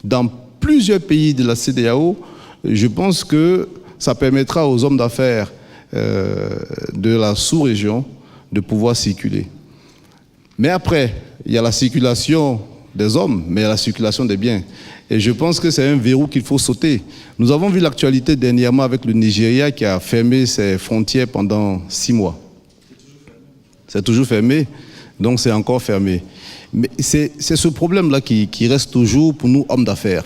dans plusieurs pays de la CEDEAO, je pense que ça permettra aux hommes d'affaires de la sous-région de pouvoir circuler. Mais après, il y a la circulation des hommes, mais il y a la circulation des biens. Et je pense que c'est un verrou qu'il faut sauter. Nous avons vu l'actualité dernièrement avec le Nigeria qui a fermé ses frontières pendant 6 mois. C'est toujours fermé, donc c'est encore fermé. Mais c'est ce problème-là qui reste toujours pour nous, hommes d'affaires.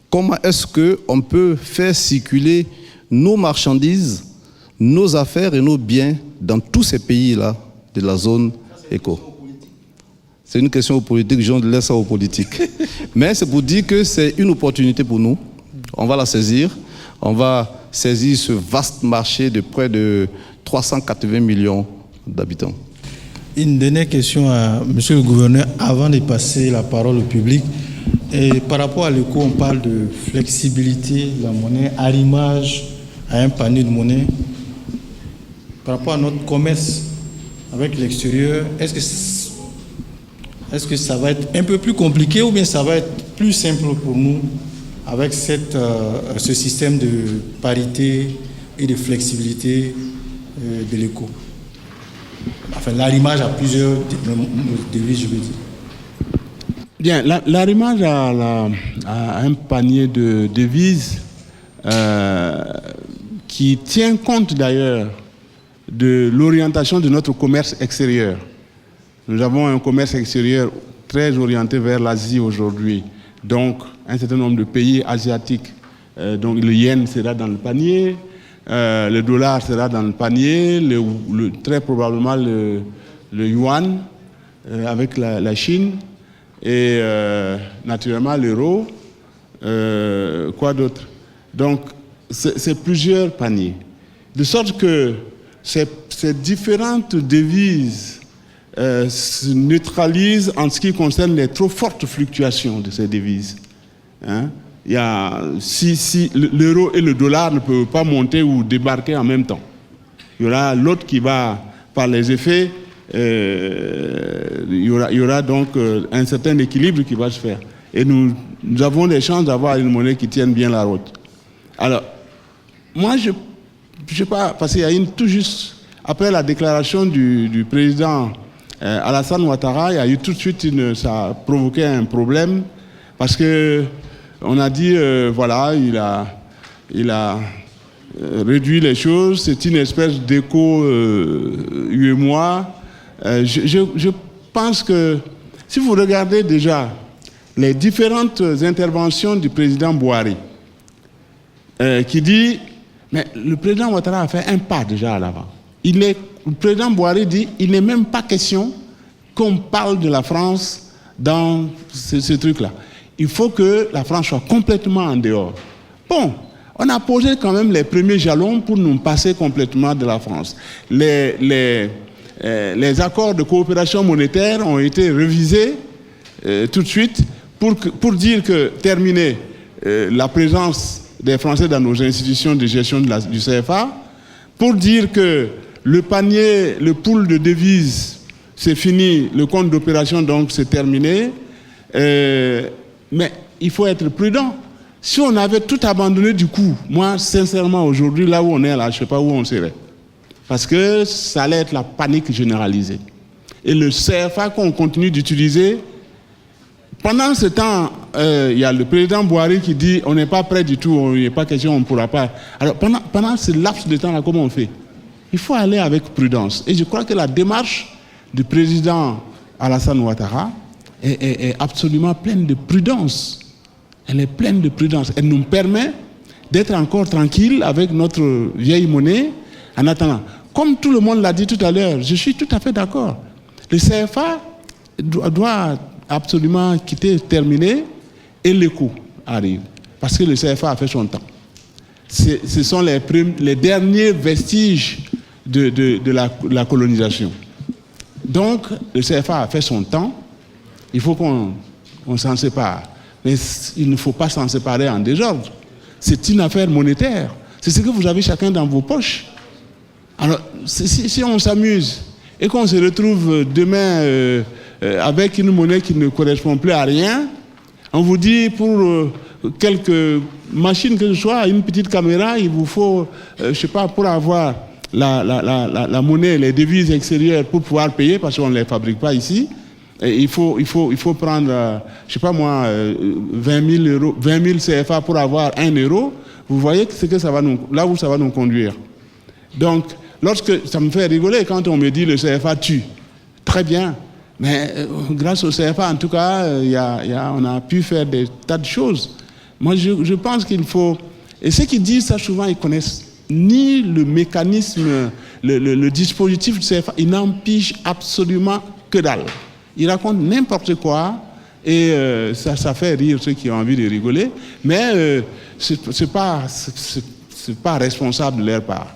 Comment est-ce qu'on peut faire circuler nos marchandises, nos affaires et nos biens dans tous ces pays-là de la zone éco? C'est une question politique, je laisse ça aux politiques. Mais c'est pour dire que c'est une opportunité pour nous. On va la saisir. On va saisir ce vaste marché de près de 380 millions d'habitants. Une dernière question à monsieur le gouverneur avant de passer la parole au public. Et par rapport à l'éco, on parle de flexibilité de la monnaie, arrimage à un panier de monnaie. Par rapport à notre commerce avec l'extérieur, est-ce que ça va être un peu plus compliqué ou bien ça va être plus simple pour nous avec ce système de parité et de flexibilité de l'éco? Enfin, l'arrimage à plusieurs devises, je veux dire. Bien, l'arrimage à un panier de devises qui tient compte d'ailleurs de l'orientation de notre commerce extérieur. Nous avons un commerce extérieur très orienté vers l'Asie aujourd'hui. Donc, un certain nombre de pays asiatiques. Donc, le yen sera dans le panier, le dollar sera dans le panier, très probablement le yuan avec la Chine et naturellement l'euro. Quoi d'autre? Donc, c'est plusieurs paniers. De sorte que ces différentes devises se neutralisent en ce qui concerne les trop fortes fluctuations de ces devises. Hein? Si l'euro et le dollar ne peuvent pas monter ou débarquer en même temps, il y aura l'autre qui va, par les effets, il y aura donc un certain équilibre qui va se faire. Et nous avons des chances d'avoir une monnaie qui tienne bien la route. Alors, moi, je ne sais pas, parce qu'il y a tout juste, après la déclaration du président Alassane Ouattara, il y a eu tout de suite ça a provoqué un problème parce que on a dit voilà, il a réduit les choses, c'est une espèce d'écho UEMOA. Je pense que si vous regardez déjà les différentes interventions du président Bouhari, qui dit, mais le président Ouattara a fait un pas déjà à l'avant. Le président Bouhari dit il n'est même pas question qu'on parle de la France dans ce truc-là. Il faut que la France soit complètement en dehors. Bon, on a posé quand même les premiers jalons pour nous passer complètement de la France. Les accords de coopération monétaire ont été révisés tout de suite pour dire que terminer la présence des Français dans nos institutions de gestion du CFA, pour dire que le panier, le pool de devises, c'est fini, le compte d'opération, donc, c'est terminé. Mais il faut être prudent. Si on avait tout abandonné du coup, moi, sincèrement, aujourd'hui, là où on est, là, je ne sais pas où on serait. Parce que ça allait être la panique généralisée. Et le CFA qu'on continue d'utiliser, pendant ce temps, il y a le président Bouhari qui dit on n'est pas prêt du tout, il n'y a pas question, on ne pourra pas. Alors, pendant ce laps de temps-là, comment on fait? Il faut aller avec prudence. Et je crois que la démarche du président Alassane Ouattara est absolument pleine de prudence. Elle est pleine de prudence. Elle nous permet d'être encore tranquille avec notre vieille monnaie en attendant. Comme tout le monde l'a dit tout à l'heure, je suis tout à fait d'accord. Le CFA doit absolument terminer et l'écho arrive. Parce que le CFA a fait son temps. Ce sont les derniers vestiges de la colonisation. Donc, le CFA a fait son temps. Il faut qu'on s'en sépare. Mais il ne faut pas s'en séparer en désordre. C'est une affaire monétaire. C'est ce que vous avez chacun dans vos poches. Alors, si on s'amuse et qu'on se retrouve demain avec une monnaie qui ne correspond plus à rien, on vous dit pour quelques machines que ce soit, une petite caméra, il vous faut, je sais pas, pour avoir la monnaie, les devises extérieures pour pouvoir payer, parce qu'on ne les fabrique pas ici, et il faut prendre, je sais pas moi, 20 000 CFA pour avoir 1 euro. Vous voyez ce que ça va là où ça va nous conduire. Donc, ça me fait rigoler quand on me dit le CFA tue. Très bien. Mais grâce au CFA, en tout cas, on a pu faire des tas de choses. Moi, je pense qu'il faut... Et ceux qui disent ça, souvent, ils connaissent ni le mécanisme, le dispositif du CFA. Ils n'en pigent absolument que dalle. Ils racontent n'importe quoi et ça fait rire ceux qui ont envie de rigoler. Mais c'est pas responsable de leur part.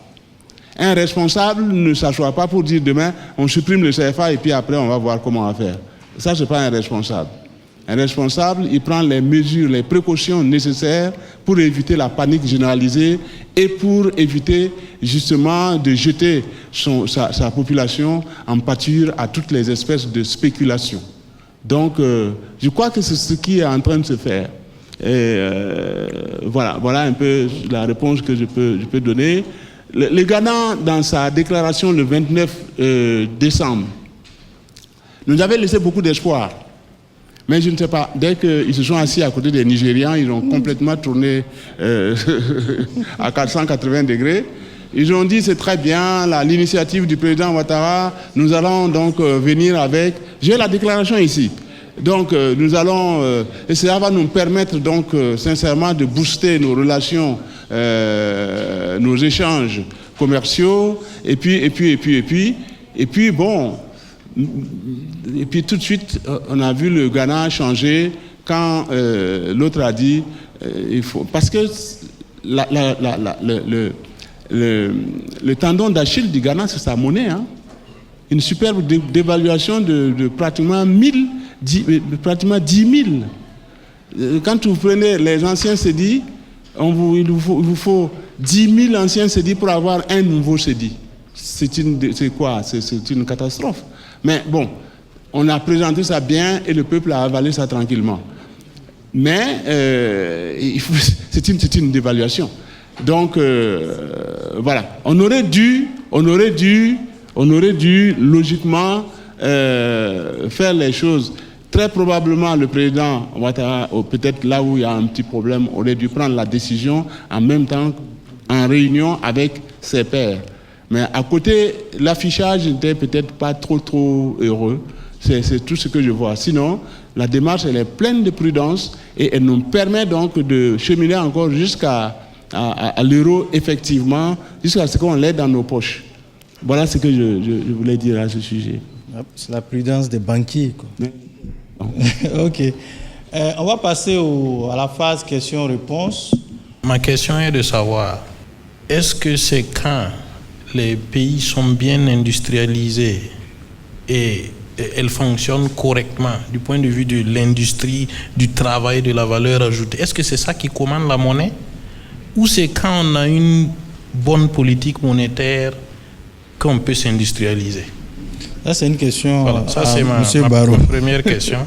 Un responsable ne s'assoit pas pour dire demain on supprime le CFA et puis après on va voir comment on va faire. Ça, c'est pas un responsable. Un responsable, il prend les mesures, les précautions nécessaires pour éviter la panique généralisée et pour éviter justement de jeter sa population en pâture à toutes les espèces de spéculations. Donc, je crois que c'est ce qui est en train de se faire. Et voilà un peu la réponse que je peux donner. Le Ghana, dans sa déclaration le 29 décembre, nous avait laissé beaucoup d'espoir. Mais je ne sais pas, dès qu'ils se sont assis à côté des Nigérians, ils ont complètement tourné à 480 degrés. Ils ont dit c'est très bien, l'initiative du président Ouattara, nous allons donc venir avec... J'ai la déclaration ici. Donc nous allons... et cela va nous permettre donc sincèrement de booster nos relations, nos échanges commerciaux, et puis bon... Et puis tout de suite, on a vu le Ghana changer quand l'autre a dit il faut... Parce que le tendon d'Achille du Ghana, c'est sa monnaie. Hein? Une superbe dévaluation de pratiquement 10 000. Quand vous prenez les anciens cédis, il vous faut 10 000 anciens cédis pour avoir un nouveau cédit. C'est quoi? C'est une catastrophe. Mais bon, on a présenté ça bien et le peuple a avalé ça tranquillement. Mais c'est une dévaluation. Donc voilà, on aurait dû logiquement faire les choses. Très probablement, le président Ouattara, peut-être là où il y a un petit problème, aurait dû prendre la décision en même temps en réunion avec ses pairs. Mais à côté, l'affichage n'était peut-être pas trop heureux. C'est tout ce que je vois. Sinon, la démarche, elle est pleine de prudence et elle nous permet donc de cheminer encore jusqu'à l'euro, effectivement, jusqu'à ce qu'on l'ait dans nos poches. Voilà ce que je voulais dire à ce sujet. C'est la prudence des banquiers, quoi. Ok. On va passer à la phase questions-réponses. Ma question est de savoir, est-ce que c'est quand les pays sont bien industrialisés et elles fonctionnent correctement du point de vue de l'industrie, du travail, de la valeur ajoutée, est-ce que c'est ça qui commande la monnaie? Ou c'est quand on a une bonne politique monétaire qu'on peut s'industrialiser? Ça, c'est une question voilà, ça, c'est ma première question.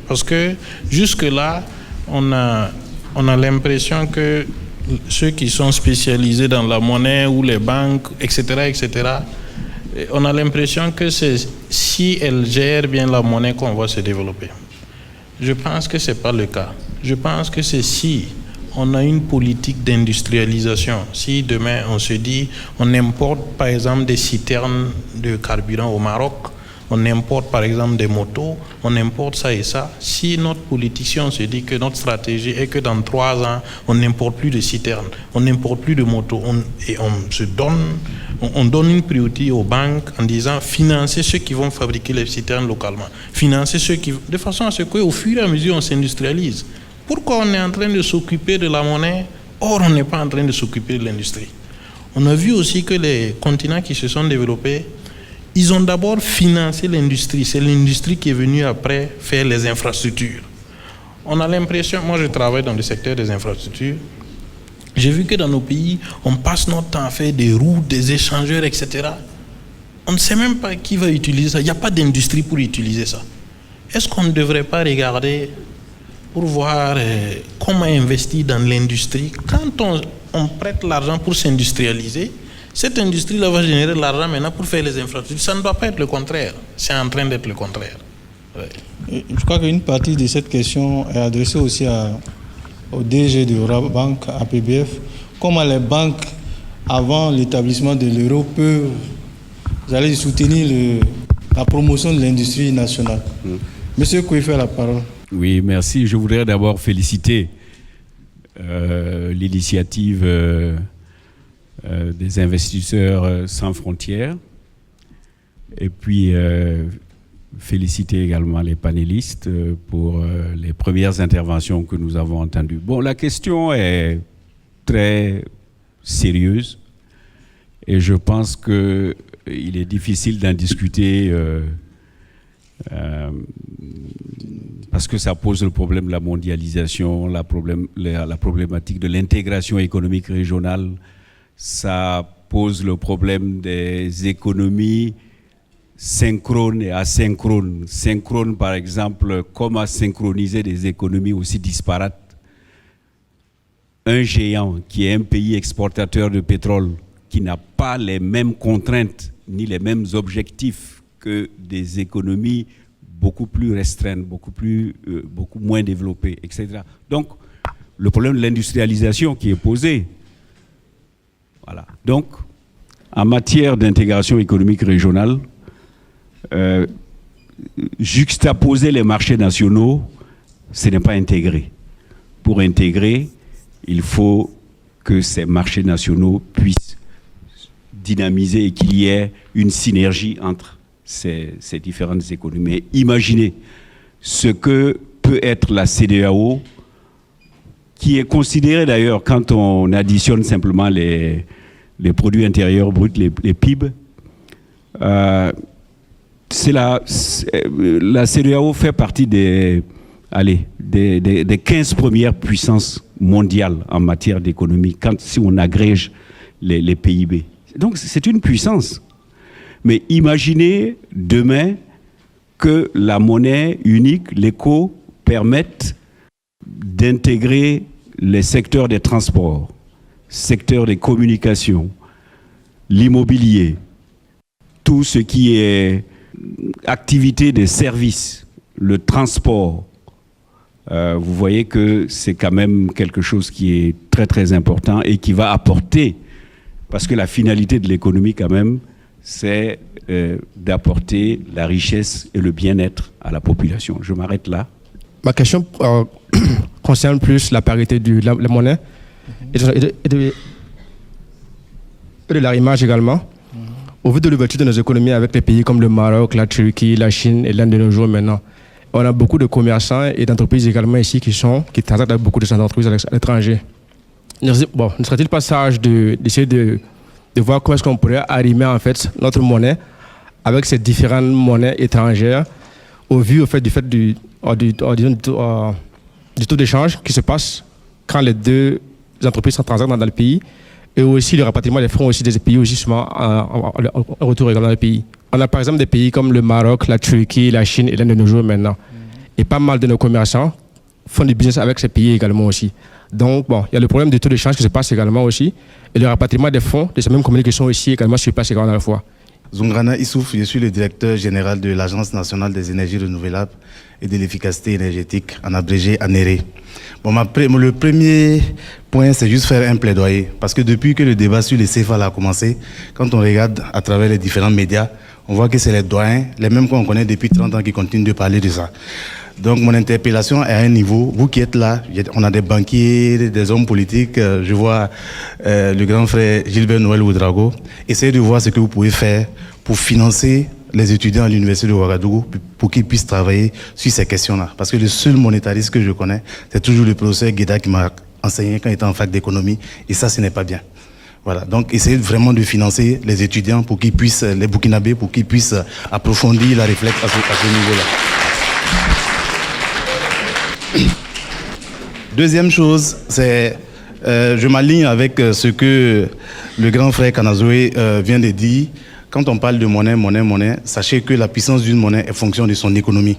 Parce que jusque-là, on a l'impression que ceux qui sont spécialisés dans la monnaie ou les banques, etc., on a l'impression que c'est si elles gèrent bien la monnaie qu'on va se développer. Je pense que ce n'est pas le cas. Je pense que c'est si on a une politique d'industrialisation. Si demain on se dit, on importe par exemple des citernes de carburant au Maroc, on importe par exemple des motos, on importe ça et ça. Si notre politicien se dit que notre stratégie est que dans 3 ans, on n'importe plus de citernes, on n'importe plus de motos, on donne une priorité aux banques en disant financer ceux qui vont fabriquer les citernes localement, financer ceux qui... de façon à ce qu'au fur et à mesure on s'industrialise. Pourquoi on est en train de s'occuper de la monnaie, or on n'est pas en train de s'occuper de l'industrie? On a vu aussi que les continents qui se sont développés, ils ont d'abord financé l'industrie. C'est l'industrie qui est venue après faire les infrastructures. On a l'impression, moi je travaille dans le secteur des infrastructures, j'ai vu que dans nos pays, on passe notre temps à faire des routes, des échangeurs, etc. On ne sait même pas qui va utiliser ça. Il n'y a pas d'industrie pour utiliser ça. Est-ce qu'on ne devrait pas regarder pour voir comment investir dans l'industrie? Quand on prête l'argent pour s'industrialiser, cette industrie-là va générer de l'argent maintenant pour faire les infrastructures. Ça ne doit pas être le contraire. C'est en train d'être le contraire. Ouais. Je crois qu'une partie de cette question est adressée aussi au DG de Orabank, APBF. Comment les banques, avant l'établissement de l'euro, peuvent soutenir la promotion de l'industrie nationale. Monsieur Kouifé a la parole. Oui, merci. Je voudrais d'abord féliciter l'initiative des investisseurs sans frontières et puis féliciter également les panélistes pour les premières interventions que nous avons entendues. Bon, la question est très sérieuse et je pense qu'il est difficile d'en discuter parce que ça pose le problème de la mondialisation, la problématique de l'intégration économique régionale, ça pose le problème des économies synchrones et asynchrones. Synchrone, par exemple, comment synchroniser des économies aussi disparates. Un géant qui est un pays exportateur de pétrole, qui n'a pas les mêmes contraintes ni les mêmes objectifs que des économies beaucoup plus restreintes, beaucoup moins développées, etc. Donc, le problème de l'industrialisation qui est posé. Voilà. Donc, en matière d'intégration économique régionale, juxtaposer les marchés nationaux, ce n'est pas intégrer. Pour intégrer, il faut que ces marchés nationaux puissent dynamiser et qu'il y ait une synergie entre ces différentes économies. Mais imaginez ce que peut être la CEDEAO, qui est considérée d'ailleurs, quand on additionne simplement les produits intérieurs bruts, les PIB, la CEDEAO fait partie des 15 premières puissances mondiales en matière d'économie, si on agrège les PIB. Donc c'est une puissance. Mais imaginez demain que la monnaie unique, l'éco, permette d'intégrer les secteurs des transports, secteur des communications, l'immobilier, tout ce qui est activité des services, le transport. Vous voyez que c'est quand même quelque chose qui est très très important et qui va apporter, parce que la finalité de l'économie quand même, c'est d'apporter la richesse et le bien-être à la population. Je m'arrête là. Ma question concerne plus la parité de la monnaie et de l'arrimage également. Au vu de l'ouverture de nos économies avec les pays comme le Maroc, la Turquie, la Chine et l'Inde de nos jours maintenant, on a beaucoup de commerçants et d'entreprises également ici qui travaillent avec beaucoup de ces entreprises à l'étranger. Bon, ne serait-il pas sage d'essayer de voir comment est-ce qu'on pourrait arrimer en fait notre monnaie avec ces différentes monnaies étrangères au vu du taux d'échange qui se passe quand les deux entreprises sont transactent dans le pays et aussi le rapatriement des fonds aussi des pays aussi souvent en retour également dans le pays. On a par exemple des pays comme le Maroc, la Turquie, la Chine et l'Inde de nos jours maintenant. Et pas mal de nos commerçants font du business avec ces pays également aussi. Donc bon, il y a le problème du taux d'échange qui se passe également aussi et le rapatriement des fonds de ces mêmes communications ici également se passe également à la fois. Zungrana Issouf, je suis le directeur général de l'Agence nationale des énergies renouvelables et de l'efficacité énergétique, en abrégé ANERE. Bon, le premier point, c'est juste faire un plaidoyer. Parce que depuis que le débat sur les CFA a commencé, quand on regarde à travers les différents médias, On voit que c'est les doyens, les mêmes qu'on connaît depuis 30 ans qui continuent de parler de ça. Donc mon interpellation est à un niveau, vous qui êtes là, on a des banquiers, des hommes politiques, je vois le grand frère Gilbert Noël Ouedraogo, essayez de voir ce que vous pouvez faire pour financer les étudiants à l'université de Ouagadougou pour qu'ils puissent travailler sur ces questions-là. Parce que le seul monétariste que je connais, c'est toujours le professeur Guéda qui m'a enseigné quand il était en fac d'économie, et ça, ce n'est pas bien. Voilà, donc essayez vraiment de financer les étudiants pour qu'ils puissent, les Burkinabés, pour qu'ils puissent approfondir la réflexion à ce niveau-là. Deuxième chose, c'est, je m'aligne avec ce que le grand frère Kanazoé vient de dire. Quand on parle de monnaie, sachez que la puissance d'une monnaie est fonction de son économie.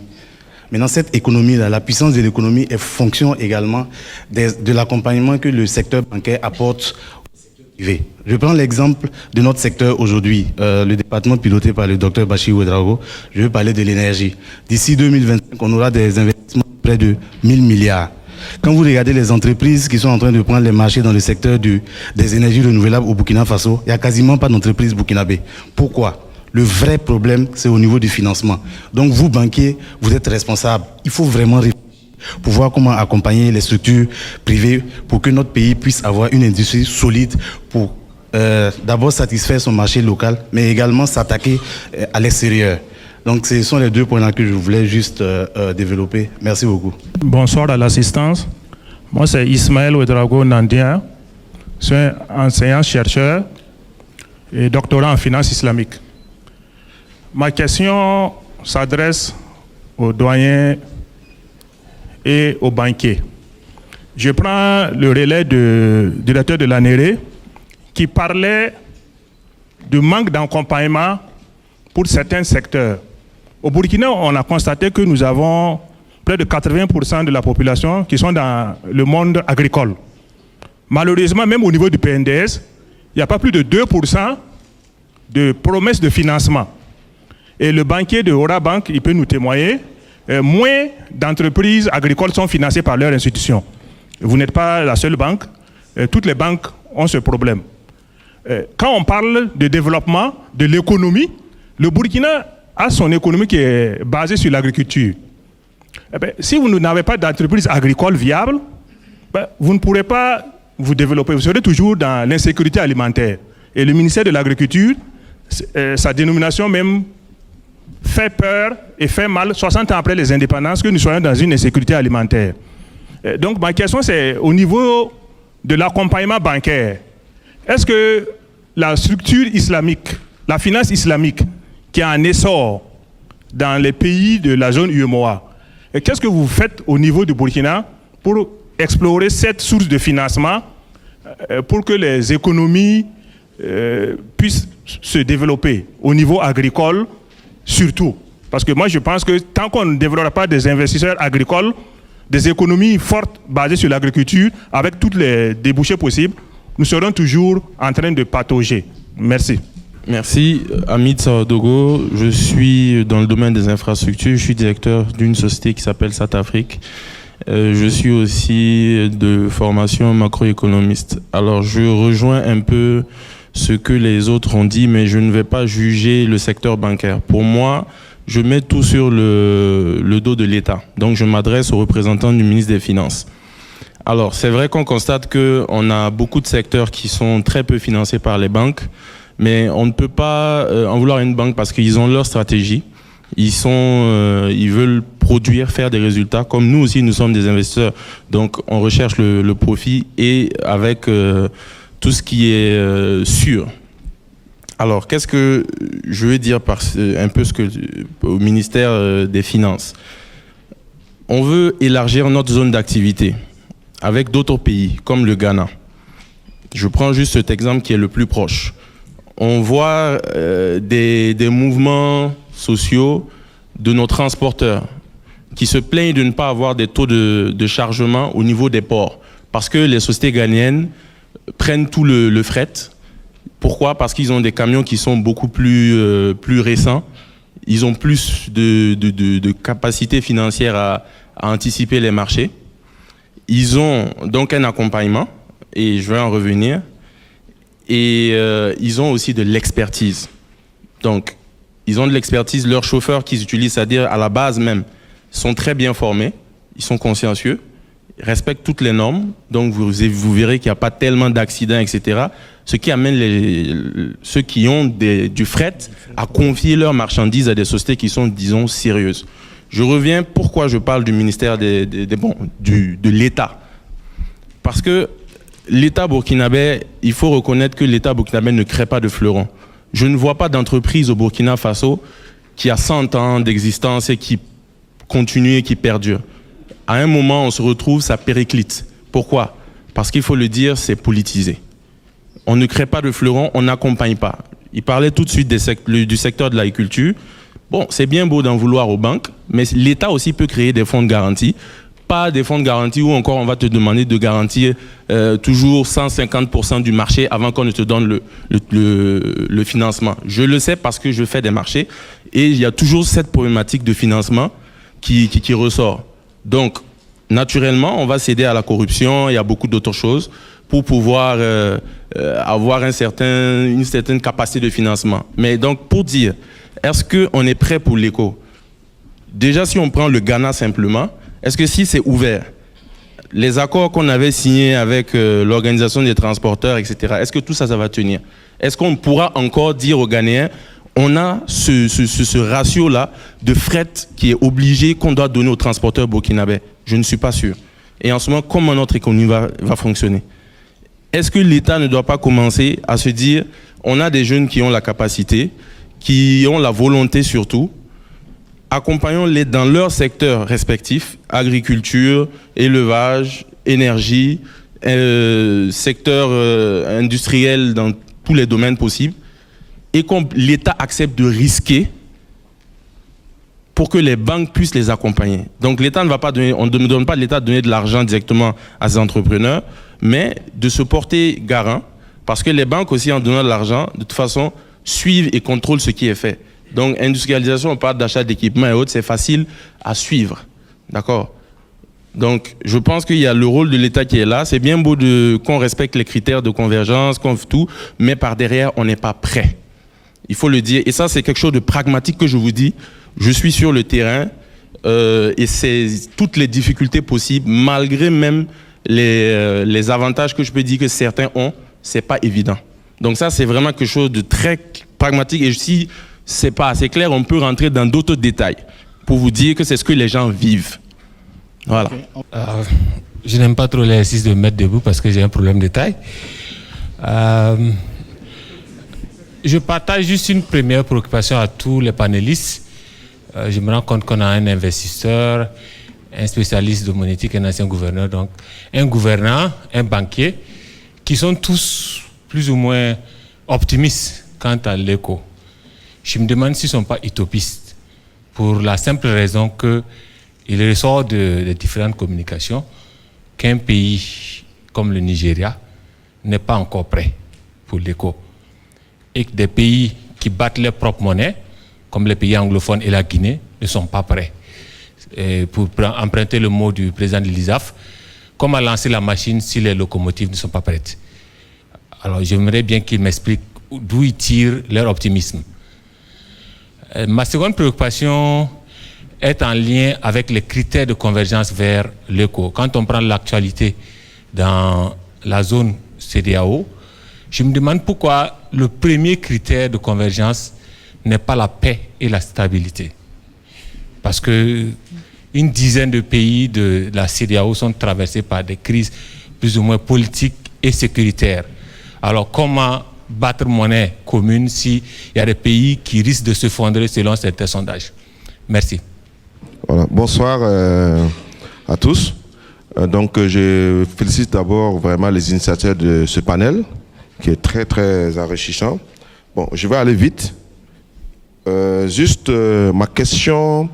Maintenant, cette économie-là, la puissance de l'économie est fonction également de l'accompagnement que le secteur bancaire apporte. Je prends l'exemple de notre secteur aujourd'hui, le département piloté par le docteur Bachir Ouedraogo. Je veux parler de l'énergie. D'ici 2025, on aura des investissements de près de 1000 milliards. Quand vous regardez les entreprises qui sont en train de prendre les marchés dans le secteur des énergies renouvelables au Burkina Faso, il n'y a quasiment pas d'entreprise burkinabé. Pourquoi ? Le vrai problème, c'est au niveau du financement. Donc vous, banquiers, vous êtes responsables. Il faut vraiment réfléchir pour voir comment accompagner les structures privées pour que notre pays puisse avoir une industrie solide pour d'abord satisfaire son marché local, mais également s'attaquer à l'extérieur. Donc ce sont les deux points-là que je voulais juste développer. Merci beaucoup. Bonsoir à l'assistance. Moi, c'est Ismaël Ouedraogo Nandien. Je suis enseignant-chercheur et doctorant en finance islamique. Ma question s'adresse aux doyens et aux banquiers. Je prends le relais du directeur de l'ANERE qui parlait du manque d'accompagnement pour certains secteurs. Au Burkina, on a constaté que nous avons près de 80% de la population qui sont dans le monde agricole. Malheureusement, même au niveau du PNDS, il n'y a pas plus de 2% de promesses de financement. Et le banquier de Ora Bank, il peut nous témoigner, moins d'entreprises agricoles sont financées par leur institution. Vous n'êtes pas la seule banque, toutes les banques ont ce problème. Quand on parle de développement de l'économie, le Burkina a son économie qui est basée sur l'agriculture. Si vous n'avez pas d'entreprise agricole viable, vous ne pourrez pas vous développer. Vous serez toujours dans l'insécurité alimentaire. Et le ministère de l'Agriculture, sa dénomination même, fait peur et fait mal 60 ans après les indépendances que nous soyons dans une insécurité alimentaire. Donc ma question c'est au niveau de l'accompagnement bancaire, est-ce que la structure islamique, la finance islamique qui est en essor dans les pays de la zone UEMOA, qu'est-ce que vous faites au niveau du Burkina pour explorer cette source de financement pour que les économies puissent se développer au niveau agricole surtout? Parce que moi je pense que tant qu'on ne développera pas des investisseurs agricoles, des économies fortes basées sur l'agriculture, avec tous les débouchés possibles, nous serons toujours en train de patauger. Merci. Merci. Hamid Sawadogo, je suis dans le domaine des infrastructures, je suis directeur d'une société qui s'appelle SatAfrique. Je suis aussi de formation macroéconomiste. Alors je rejoins un peu ce que les autres ont dit, mais je ne vais pas juger le secteur bancaire. Pour moi, je mets tout sur le dos de l'État. Donc je m'adresse aux représentants du ministre des Finances. Alors c'est vrai qu'on constate qu'on a beaucoup de secteurs qui sont très peu financés par les banques, mais on ne peut pas en vouloir à une banque parce qu'ils ont leur stratégie. Ils veulent produire, faire des résultats. Comme nous aussi, nous sommes des investisseurs. Donc on recherche le profit et avec tout ce qui est sûr. Alors, qu'est-ce que je veux dire par un peu au ministère des Finances? On veut élargir notre zone d'activité avec d'autres pays, comme le Ghana. Je prends juste cet exemple qui est le plus proche. On voit des mouvements sociaux de nos transporteurs qui se plaignent de ne pas avoir des taux de chargement au niveau des ports parce que les sociétés ghanéennes prennent tout le fret. Pourquoi? Parce qu'ils ont des camions qui sont beaucoup plus récents. Ils ont plus de capacité financière à anticiper les marchés. Ils ont donc un accompagnement, et je vais en revenir. Et ils ont aussi de l'expertise. Donc, ils ont de l'expertise, leurs chauffeurs qu'ils utilisent, c'est-à-dire à la base même, sont très bien formés, ils sont consciencieux, respectent toutes les normes, donc vous verrez qu'il n'y a pas tellement d'accidents, etc. Ce qui amène ceux qui ont du fret à confier leurs marchandises à des sociétés qui sont, disons, sérieuses. Je reviens, pourquoi je parle du ministère de l'État. Parce que l'État burkinabé, il faut reconnaître que l'État burkinabé ne crée pas de fleurons. Je ne vois pas d'entreprise au Burkina Faso qui a 100 ans d'existence et qui continue et qui perdure. À un moment, on se retrouve, ça périclite. Pourquoi? Parce qu'il faut le dire, c'est politisé. On ne crée pas de fleurons, on n'accompagne pas. Il parlait tout de suite du secteur de l'agriculture. Bon, c'est bien beau d'en vouloir aux banques, mais l'État aussi peut créer des fonds de garantie. Pas des fonds de garantie où encore on va te demander de garantir toujours 150% du marché avant qu'on ne te donne le financement. Je le sais parce que je fais des marchés et il y a toujours cette problématique de financement qui ressort. Donc, naturellement, on va céder à la corruption et à beaucoup d'autres choses pour pouvoir avoir une certaine capacité de financement. Mais donc, pour dire, est-ce qu'on est prêt pour l'éco? Déjà, si on prend le Ghana simplement, est-ce que si c'est ouvert, les accords qu'on avait signés avec l'organisation des transporteurs, etc., est-ce que tout ça, ça va tenir? Est-ce qu'on pourra encore dire aux Ghanéens, on a ce ratio-là de fret qui est obligé, qu'on doit donner aux transporteurs burkinabés? Je ne suis pas sûr. Et en ce moment, comment notre économie va fonctionner? Est-ce que l'État ne doit pas commencer à se dire, on a des jeunes qui ont la capacité, qui ont la volonté surtout, accompagnons-les dans leur secteur respectif, agriculture, élevage, énergie, secteur industriel dans tous les domaines possibles, et que l'État accepte de risquer pour que les banques puissent les accompagner. Donc l'État ne va pas donner, on ne donne pas l'État de donner de l'argent directement à ces entrepreneurs, mais de se porter garant, parce que les banques aussi, en donnant de l'argent, de toute façon, suivent et contrôlent ce qui est fait. Donc, industrialisation, on parle d'achat d'équipements et autres, c'est facile à suivre. D'accord? Donc, je pense qu'il y a le rôle de l'État qui est là. C'est bien beau qu'on respecte les critères de convergence, qu'on fait tout, mais par derrière, on n'est pas prêt. Il faut le dire. Et ça, c'est quelque chose de pragmatique que je vous dis. Je suis sur le terrain et c'est toutes les difficultés possibles, malgré même les avantages que je peux dire que certains ont, c'est pas évident. Donc ça, c'est vraiment quelque chose de très pragmatique. Et si c'est pas assez clair, on peut rentrer dans d'autres détails pour vous dire que c'est ce que les gens vivent. Voilà. Je n'aime pas trop l'exercice de me mettre debout parce que j'ai un problème de taille. Je partage juste une première préoccupation à tous les panélistes. Je me rends compte qu'on a un investisseur, un spécialiste de monétique, un ancien gouverneur, donc un gouvernant, un banquier, qui sont tous plus ou moins optimistes quant à l'éco. Je me demande s'ils ne sont pas utopistes, pour la simple raison qu'il ressort de différentes communications qu'un pays comme le Nigeria n'est pas encore prêt pour l'éco. Et que des pays qui battent leur propre monnaie, comme les pays anglophones et la Guinée, ne sont pas prêts. Et pour emprunter le mot du président de l'ISAF, comment lancer la machine si les locomotives ne sont pas prêtes? Alors j'aimerais bien qu'ils m'expliquent d'où ils tirent leur optimisme. Ma seconde préoccupation est en lien avec les critères de convergence vers l'éco. Quand on prend l'actualité dans la zone CEDEAO, je me demande pourquoi le premier critère de convergence n'est pas la paix et la stabilité. Parce que une dizaine de pays de la CEDEAO sont traversés par des crises plus ou moins politiques et sécuritaires. Alors comment battre monnaie commune s'il y a des pays qui risquent de se fondre selon certains sondages? Merci. Voilà. Bonsoir à tous. Donc je félicite d'abord vraiment les initiateurs de ce panel qui est très très enrichissant. Bon, je vais aller vite. Juste ma question,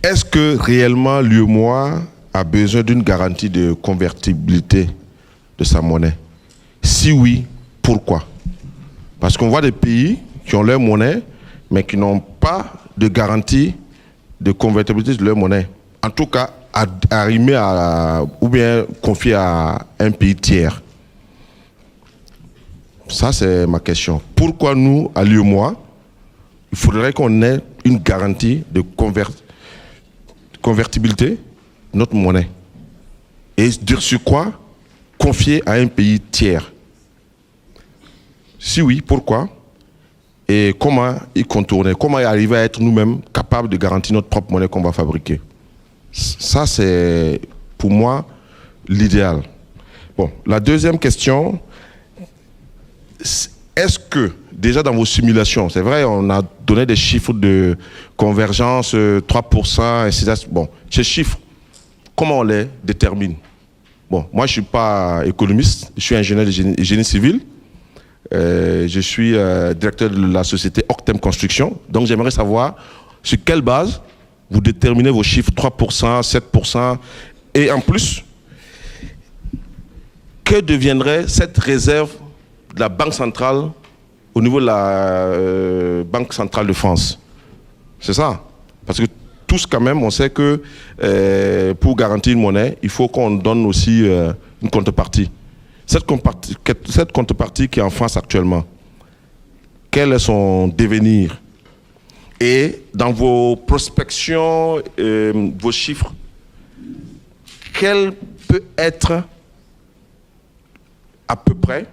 est-ce que réellement l'UEMOA a besoin d'une garantie de convertibilité de sa monnaie? Si oui, pourquoi? Parce qu'on voit des pays qui ont leur monnaie, mais qui n'ont pas de garantie de convertibilité de leur monnaie. En tout cas, arrimée ou bien confiée à un pays tiers. Ça, c'est ma question. Pourquoi nous, à l'UEMOA, il faudrait qu'on ait une garantie de convertibilité de notre monnaie. Et sur quoi confier à un pays tiers? Si oui, pourquoi? Et comment y contourner? Comment y arriver à être nous-mêmes capables de garantir notre propre monnaie qu'on va fabriquer? Ça, c'est pour moi l'idéal. Bon, la deuxième question, est-ce que déjà dans vos simulations, c'est vrai, on a donné des chiffres de convergence, 3%, etc. Bon, ces chiffres, comment on les détermine? Bon, moi je ne suis pas économiste, je suis ingénieur de génie civil. Je suis directeur de la société Octem Construction. Donc j'aimerais savoir sur quelle base vous déterminez vos chiffres 3%, 7%. Et en plus, que deviendrait cette réserve de la Banque centrale au niveau de la Banque centrale de France? C'est ça. Parce que tous quand même, on sait que pour garantir une monnaie, il faut qu'on donne aussi une contrepartie. Cette contrepartie qui est en France actuellement, quel est son devenir? Et dans vos prospections, vos chiffres, quel peut être à peu près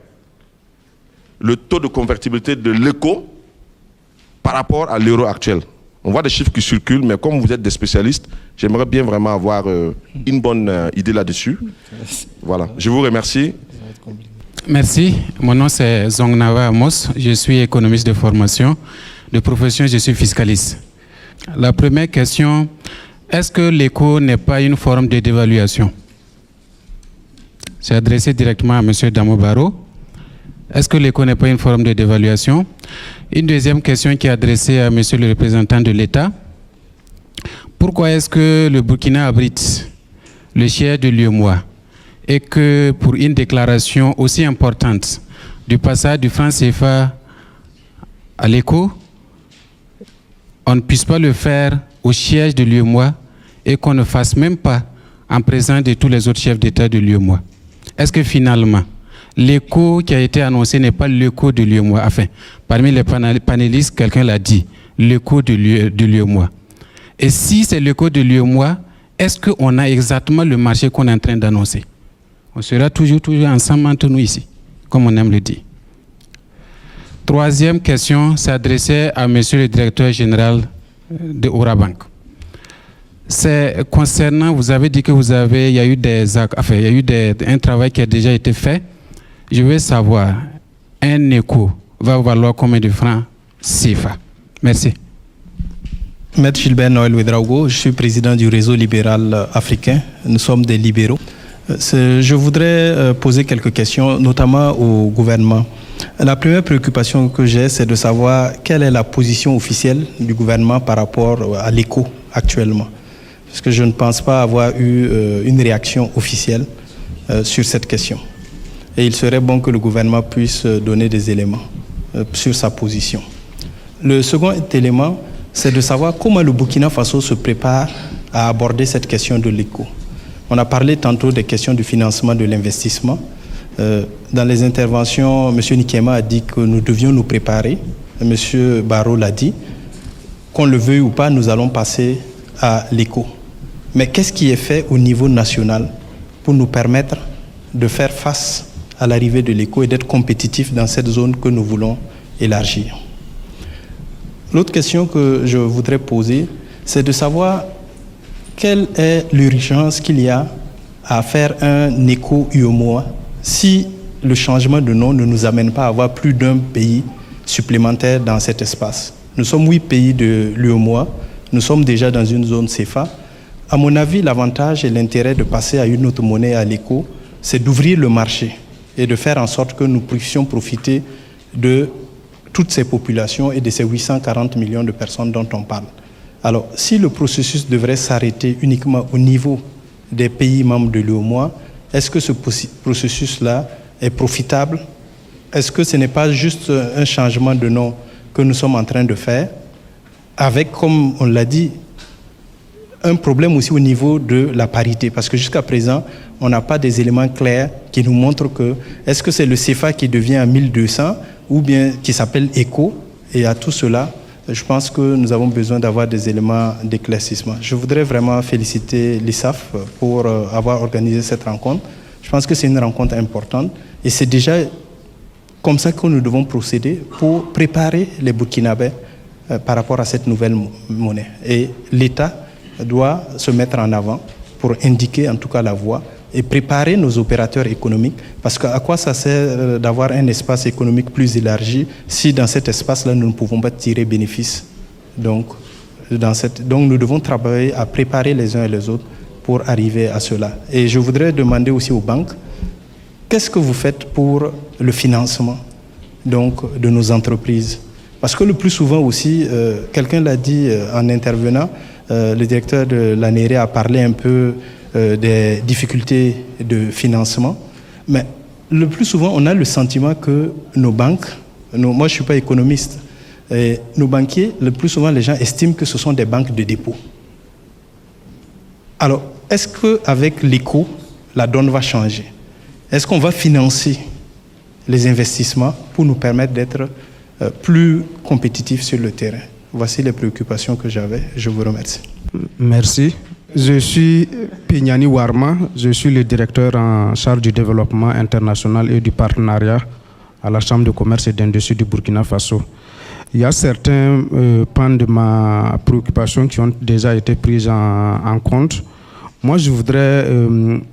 le taux de convertibilité de l'éco par rapport à l'euro actuel? On voit des chiffres qui circulent, mais comme vous êtes des spécialistes, j'aimerais bien vraiment avoir une bonne idée là-dessus. Voilà, je vous remercie. Merci. Mon nom c'est Zongnava Amos. Je suis économiste de formation. De profession, je suis fiscaliste. La première question, est-ce que l'éco n'est pas une forme de dévaluation? C'est adressé directement à M. Damobaro. Est-ce que l'éco n'est pas une forme de dévaluation? Une deuxième question qui est adressée à M. le représentant de l'État. Pourquoi est-ce que le Burkina abrite le siège de l'UEMOA et que pour une déclaration aussi importante du passage du franc CFA à l'éco, on ne puisse pas le faire au siège de l'UEMOA et qu'on ne fasse même pas en présence de tous les autres chefs d'État de l'UEMOA? Est-ce que finalement, l'éco qui a été annoncé n'est pas l'éco de l'UEMOA? Enfin, parmi les panélistes, quelqu'un l'a dit, l'éco de l'UEMOA. Et si c'est l'éco de l'UEMOA, est-ce qu'on a exactement le marché qu'on est en train d'annoncer? On sera toujours ensemble entre nous ici, comme on aime le dire. Troisième question s'adressait à monsieur le directeur général de Orabank. C'est concernant, vous avez dit que il y a eu un travail qui a déjà été fait. Je veux savoir, un éco va valoir combien de francs CFA? Merci. Maître Gilbert Noël Ouedraogo, je suis président du réseau libéral africain. Nous sommes des libéraux. Je voudrais poser quelques questions, notamment au gouvernement. La première préoccupation que j'ai, c'est de savoir quelle est la position officielle du gouvernement par rapport à l'éco actuellement. Parce que je ne pense pas avoir eu une réaction officielle sur cette question. Et il serait bon que le gouvernement puisse donner des éléments sur sa position. Le second élément, c'est de savoir comment le Burkina Faso se prépare à aborder cette question de l'éco. On a parlé tantôt des questions du financement de l'investissement. Dans les interventions, M. Nikema a dit que nous devions nous préparer. M. Barrot l'a dit. Qu'on le veuille ou pas, nous allons passer à l'éco. Mais qu'est-ce qui est fait au niveau national pour nous permettre de faire face à l'arrivée de l'éco et d'être compétitifs dans cette zone que nous voulons élargir? L'autre question que je voudrais poser, c'est de savoir quelle est l'urgence qu'il y a à faire un éco-UEMOA si le changement de nom ne nous amène pas à avoir plus d'un pays supplémentaire dans cet espace. Nous sommes 8 pays de l'UEMOA, nous sommes déjà dans une zone CFA. À mon avis, l'avantage et l'intérêt de passer à une autre monnaie à l'éco, c'est d'ouvrir le marché et de faire en sorte que nous puissions profiter de toutes ces populations et de ces 840 millions de personnes dont on parle. Alors, si le processus devrait s'arrêter uniquement au niveau des pays membres de l'UEMOA, est-ce que ce processus-là est profitable? Est-ce que ce n'est pas juste un changement de nom que nous sommes en train de faire, avec, comme on l'a dit, un problème aussi au niveau de la parité? Parce que jusqu'à présent, on n'a pas des éléments clairs qui nous montrent que est-ce que c'est le CFA qui devient à 1200 ou bien qui s'appelle ECO, et à tout cela, je pense que nous avons besoin d'avoir des éléments d'éclaircissement. Je voudrais vraiment féliciter l'ISAF pour avoir organisé cette rencontre. Je pense que c'est une rencontre importante et c'est déjà comme ça que nous devons procéder pour préparer les Burkinabés par rapport à cette nouvelle monnaie. Et l'État doit se mettre en avant pour indiquer en tout cas la voie et préparer nos opérateurs économiques. Parce qu'à quoi ça sert d'avoir un espace économique plus élargi si dans cet espace-là, nous ne pouvons pas tirer bénéfice. Donc nous devons travailler à préparer les uns et les autres pour arriver à cela. Et je voudrais demander aussi aux banques, qu'est-ce que vous faites pour le financement donc, de nos entreprises? Parce que le plus souvent aussi, quelqu'un l'a dit en intervenant, le directeur de l'ANERE a parlé un peu des difficultés de financement. Mais le plus souvent, on a le sentiment que nos banques, moi je ne suis pas économiste, et nos banquiers, le plus souvent les gens estiment que ce sont des banques de dépôt. Alors, est-ce qu'avec l'éco, la donne va changer? Est-ce qu'on va financer les investissements pour nous permettre d'être plus compétitifs sur le terrain? Voici les préoccupations que j'avais. Je vous remercie. Merci. Je suis Pignani Warma. Je suis le directeur en charge du développement international et du partenariat à la Chambre de commerce et d'industrie du Burkina Faso. Il y a certains pans de ma préoccupation qui ont déjà été prises en compte. Moi, je voudrais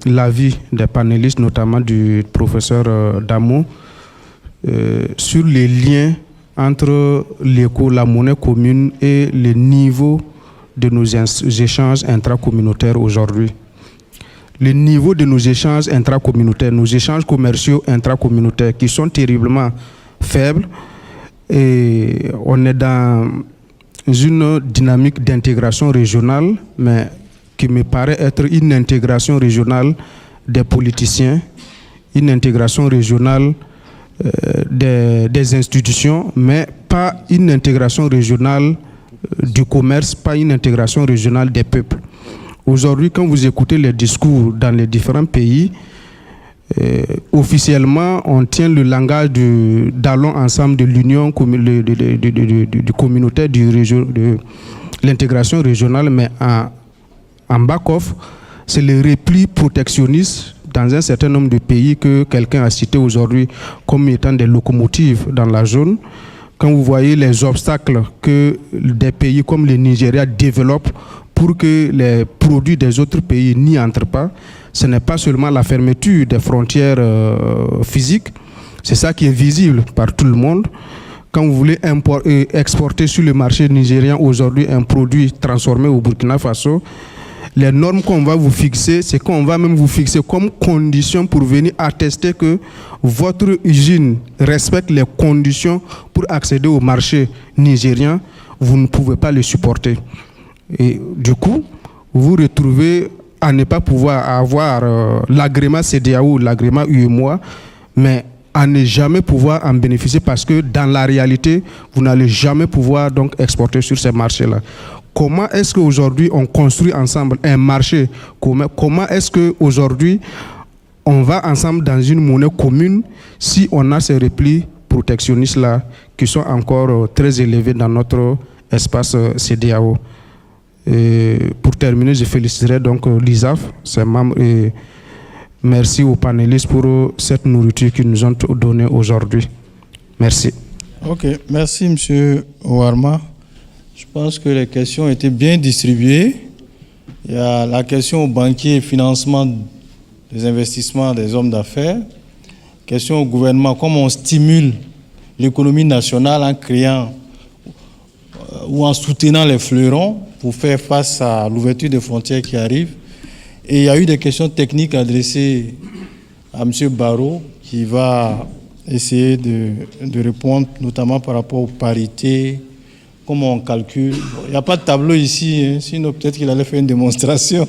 l'avis des panélistes, notamment du professeur Damo, sur les liens entre l'éco, la monnaie commune et le niveau de nos échanges intracommunautaires aujourd'hui. Le niveau de nos échanges intracommunautaires, nos échanges commerciaux intracommunautaires qui sont terriblement faibles, et on est dans une dynamique d'intégration régionale, mais qui me paraît être une intégration régionale des politiciens, une intégration régionale des institutions, mais pas une intégration régionale du commerce, pas une intégration régionale des peuples. Aujourd'hui, quand vous écoutez les discours dans les différents pays, officiellement, on tient le langage d'allons ensemble de l'union du communautaire, de l'intégration régionale, mais en back-off, c'est le repli protectionniste dans un certain nombre de pays que quelqu'un a cité aujourd'hui comme étant des locomotives dans la zone. Quand vous voyez les obstacles que des pays comme le Nigeria développent pour que les produits des autres pays n'y entrent pas, ce n'est pas seulement la fermeture des frontières physiques, c'est ça qui est visible par tout le monde. Quand vous voulez exporter sur le marché nigérien aujourd'hui un produit transformé au Burkina Faso, les normes qu'on va vous fixer, c'est qu'on va même vous fixer comme condition pour venir attester que votre usine respecte les conditions pour accéder au marché nigérien. Vous ne pouvez pas les supporter. Et du coup, vous vous retrouvez à ne pas pouvoir avoir l'agrément CEDEAO, l'agrément UEMOA, mais à ne jamais pouvoir en bénéficier parce que dans la réalité, vous n'allez jamais pouvoir donc exporter sur ces marchés-là. Comment est-ce qu'aujourd'hui on construit ensemble un marché commun? Comment est-ce qu'aujourd'hui on va ensemble dans une monnaie commune si on a ces replis protectionnistes-là qui sont encore très élevés dans notre espace CEDEAO? Pour terminer, je féliciterai donc l'ISAF, ses membres, et merci aux panélistes pour cette nourriture qu'ils nous ont donnée aujourd'hui. Merci. Ok, merci M. Warma. Je pense que les questions ont été bien distribuées. Il y a la question aux banquiers et financement des investissements des hommes d'affaires. Question au gouvernement, comment on stimule l'économie nationale en créant ou en soutenant les fleurons pour faire face à l'ouverture des frontières qui arrive. Et il y a eu des questions techniques adressées à M. Barrot qui va essayer de répondre, notamment par rapport aux parités, comment on calcule. Il n'y a pas de tableau ici, hein, sinon peut-être qu'il allait faire une démonstration.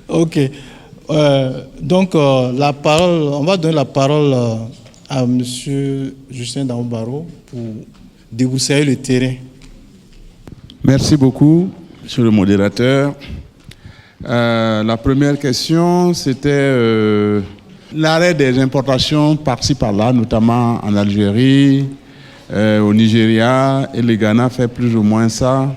Ok. Donc, la parole, on va donner la parole à M. Justin Damo-Barrot pour débroussailler le terrain. Merci beaucoup, monsieur le modérateur. La première question, c'était l'arrêt des importations par-ci par-là, notamment en Algérie, au Nigeria, et le Ghana fait plus ou moins ça.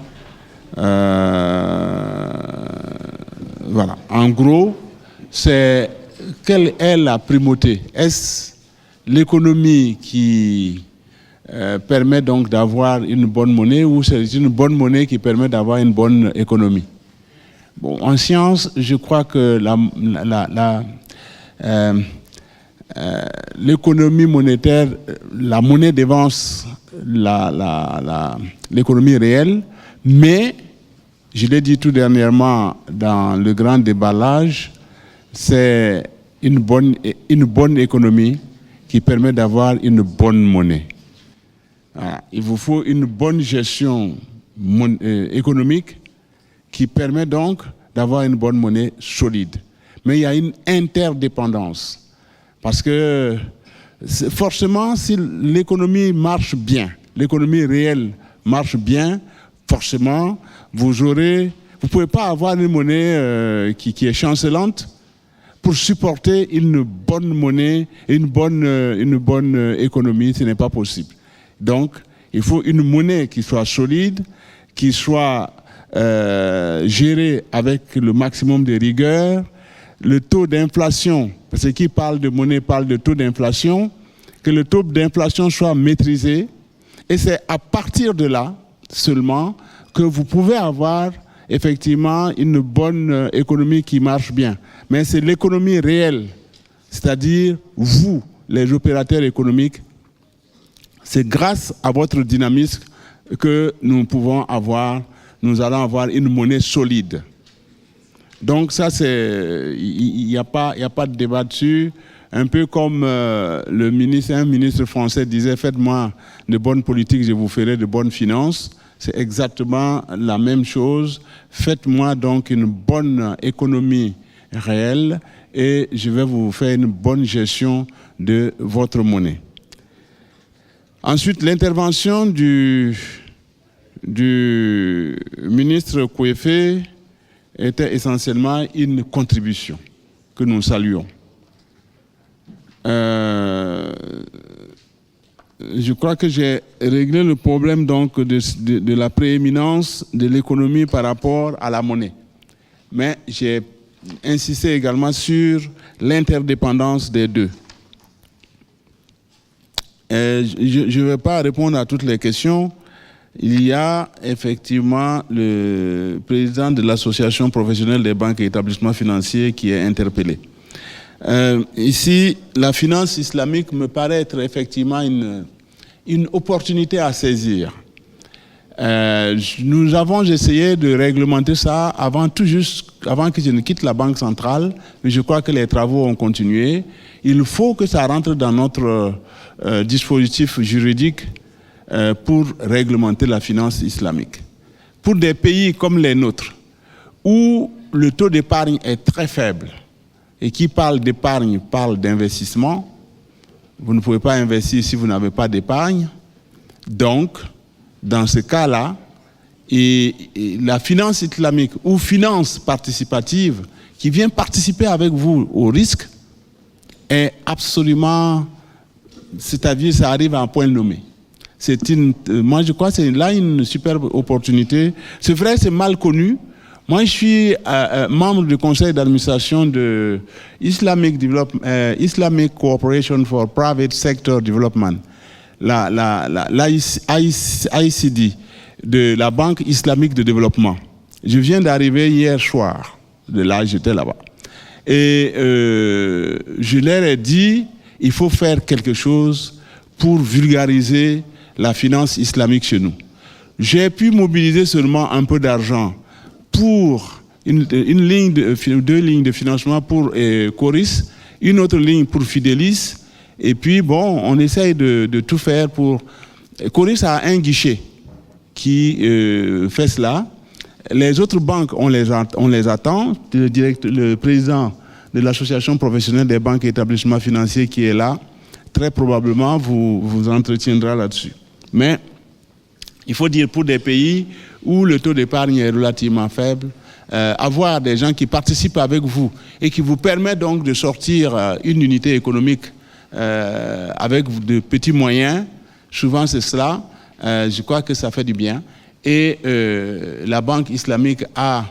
Voilà. En gros, c'est quelle est la primauté? Est-ce l'économie qui permet donc d'avoir une bonne monnaie, ou c'est une bonne monnaie qui permet d'avoir une bonne économie? Bon, en science, je crois que l'économie monétaire, la monnaie dévance l'économie réelle, mais, je l'ai dit tout dernièrement dans le grand déballage, c'est une bonne économie qui permet d'avoir une bonne monnaie. Voilà. Il vous faut une bonne gestion économique qui permet donc d'avoir une bonne monnaie solide. Mais il y a une interdépendance. Parce que forcément, si l'économie marche bien, l'économie réelle marche bien, forcément, vous ne pouvez pas avoir une monnaie qui est chancelante pour supporter une bonne monnaie, une bonne économie. Ce n'est pas possible. Donc, il faut une monnaie qui soit solide, qui soit gérée avec le maximum de rigueur. Le taux d'inflation, parce que qui parle de monnaie parle de taux d'inflation, que le taux d'inflation soit maîtrisé. Et c'est à partir de là seulement que vous pouvez avoir effectivement une bonne économie qui marche bien. Mais c'est l'économie réelle, c'est-à-dire vous, les opérateurs économiques, c'est grâce à votre dynamisme que nous allons avoir une monnaie solide. Donc ça, il n'y a pas de débat dessus. Un peu comme un ministre français disait, faites-moi de bonnes politiques, je vous ferai de bonnes finances. C'est exactement la même chose. Faites-moi donc une bonne économie réelle et je vais vous faire une bonne gestion de votre monnaie. Ensuite, l'intervention du ministre Kouefé était essentiellement une contribution que nous saluons. Je crois que j'ai réglé le problème donc de la prééminence de l'économie par rapport à la monnaie. Mais j'ai insisté également sur l'interdépendance des deux. Je ne vais pas répondre à toutes les questions. Il y a effectivement le président de l'association professionnelle des banques et établissements financiers qui est interpellé. Ici, la finance islamique me paraît être effectivement une opportunité à saisir. Nous avons essayé de réglementer ça avant que je ne quitte la Banque centrale, mais je crois que les travaux ont continué. Il faut que ça rentre dans notre dispositif juridique pour réglementer la finance islamique. Pour des pays comme les nôtres, où le taux d'épargne est très faible, et qui parle d'épargne parle d'investissement, vous ne pouvez pas investir si vous n'avez pas d'épargne. Donc, dans ce cas-là, la finance islamique ou finance participative qui vient participer avec vous au risque est absolument, c'est-à-dire ça arrive à un point nommé. Moi je crois que c'est là une superbe opportunité. C'est vrai, c'est mal connu. Moi je suis membre du conseil d'administration de Islamic Cooperation for Private Sector Development, l'ICD, de la Banque islamique de développement. Je viens d'arriver hier soir, de là j'étais là-bas. Et je leur ai dit, il faut faire quelque chose pour vulgariser la finance islamique chez nous. J'ai pu mobiliser seulement un peu d'argent pour deux lignes de financement pour Coris, une autre ligne pour Fidelis, et puis bon, on essaye de tout faire pour... Coris a un guichet qui fait cela. Les autres banques, on les attend. Le président de l'association professionnelle des banques et établissements financiers qui est là, très probablement vous entretiendra là-dessus. Mais il faut dire, pour des pays où le taux d'épargne est relativement faible, avoir des gens qui participent avec vous et qui vous permettent donc de sortir une unité économique avec de petits moyens, Souvent, c'est cela. Je crois que ça fait du bien. Et la banque islamique a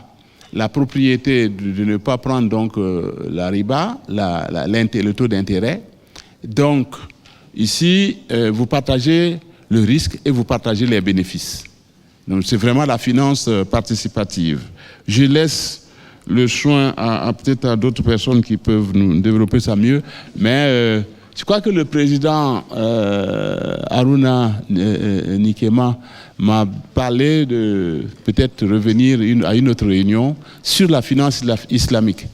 la propriété de ne pas prendre donc la riba, le taux d'intérêt. Donc, ici, vous partagez le risque et vous partagez les bénéfices. Donc, c'est vraiment la finance participative. Je laisse le soin peut-être à d'autres personnes qui peuvent nous développer ça mieux, mais je crois que le président Haruna Nikema m'a parlé de peut-être revenir à une autre réunion sur la finance islamique.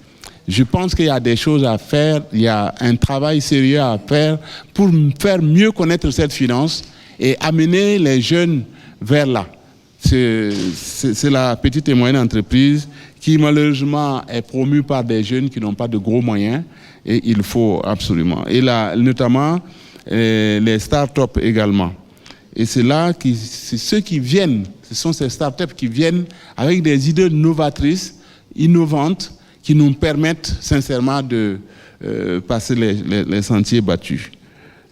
Je pense qu'il y a des choses à faire, il y a un travail sérieux à faire pour faire mieux connaître cette finance et amener les jeunes vers là. C'est la petite et moyenne entreprise qui malheureusement est promue par des jeunes qui n'ont pas de gros moyens et il faut absolument. Et là, notamment les start-up également. Et c'est là que ceux qui viennent, ce sont ces start-up qui viennent avec des idées novatrices, innovantes, qui nous permettent sincèrement de passer les sentiers battus.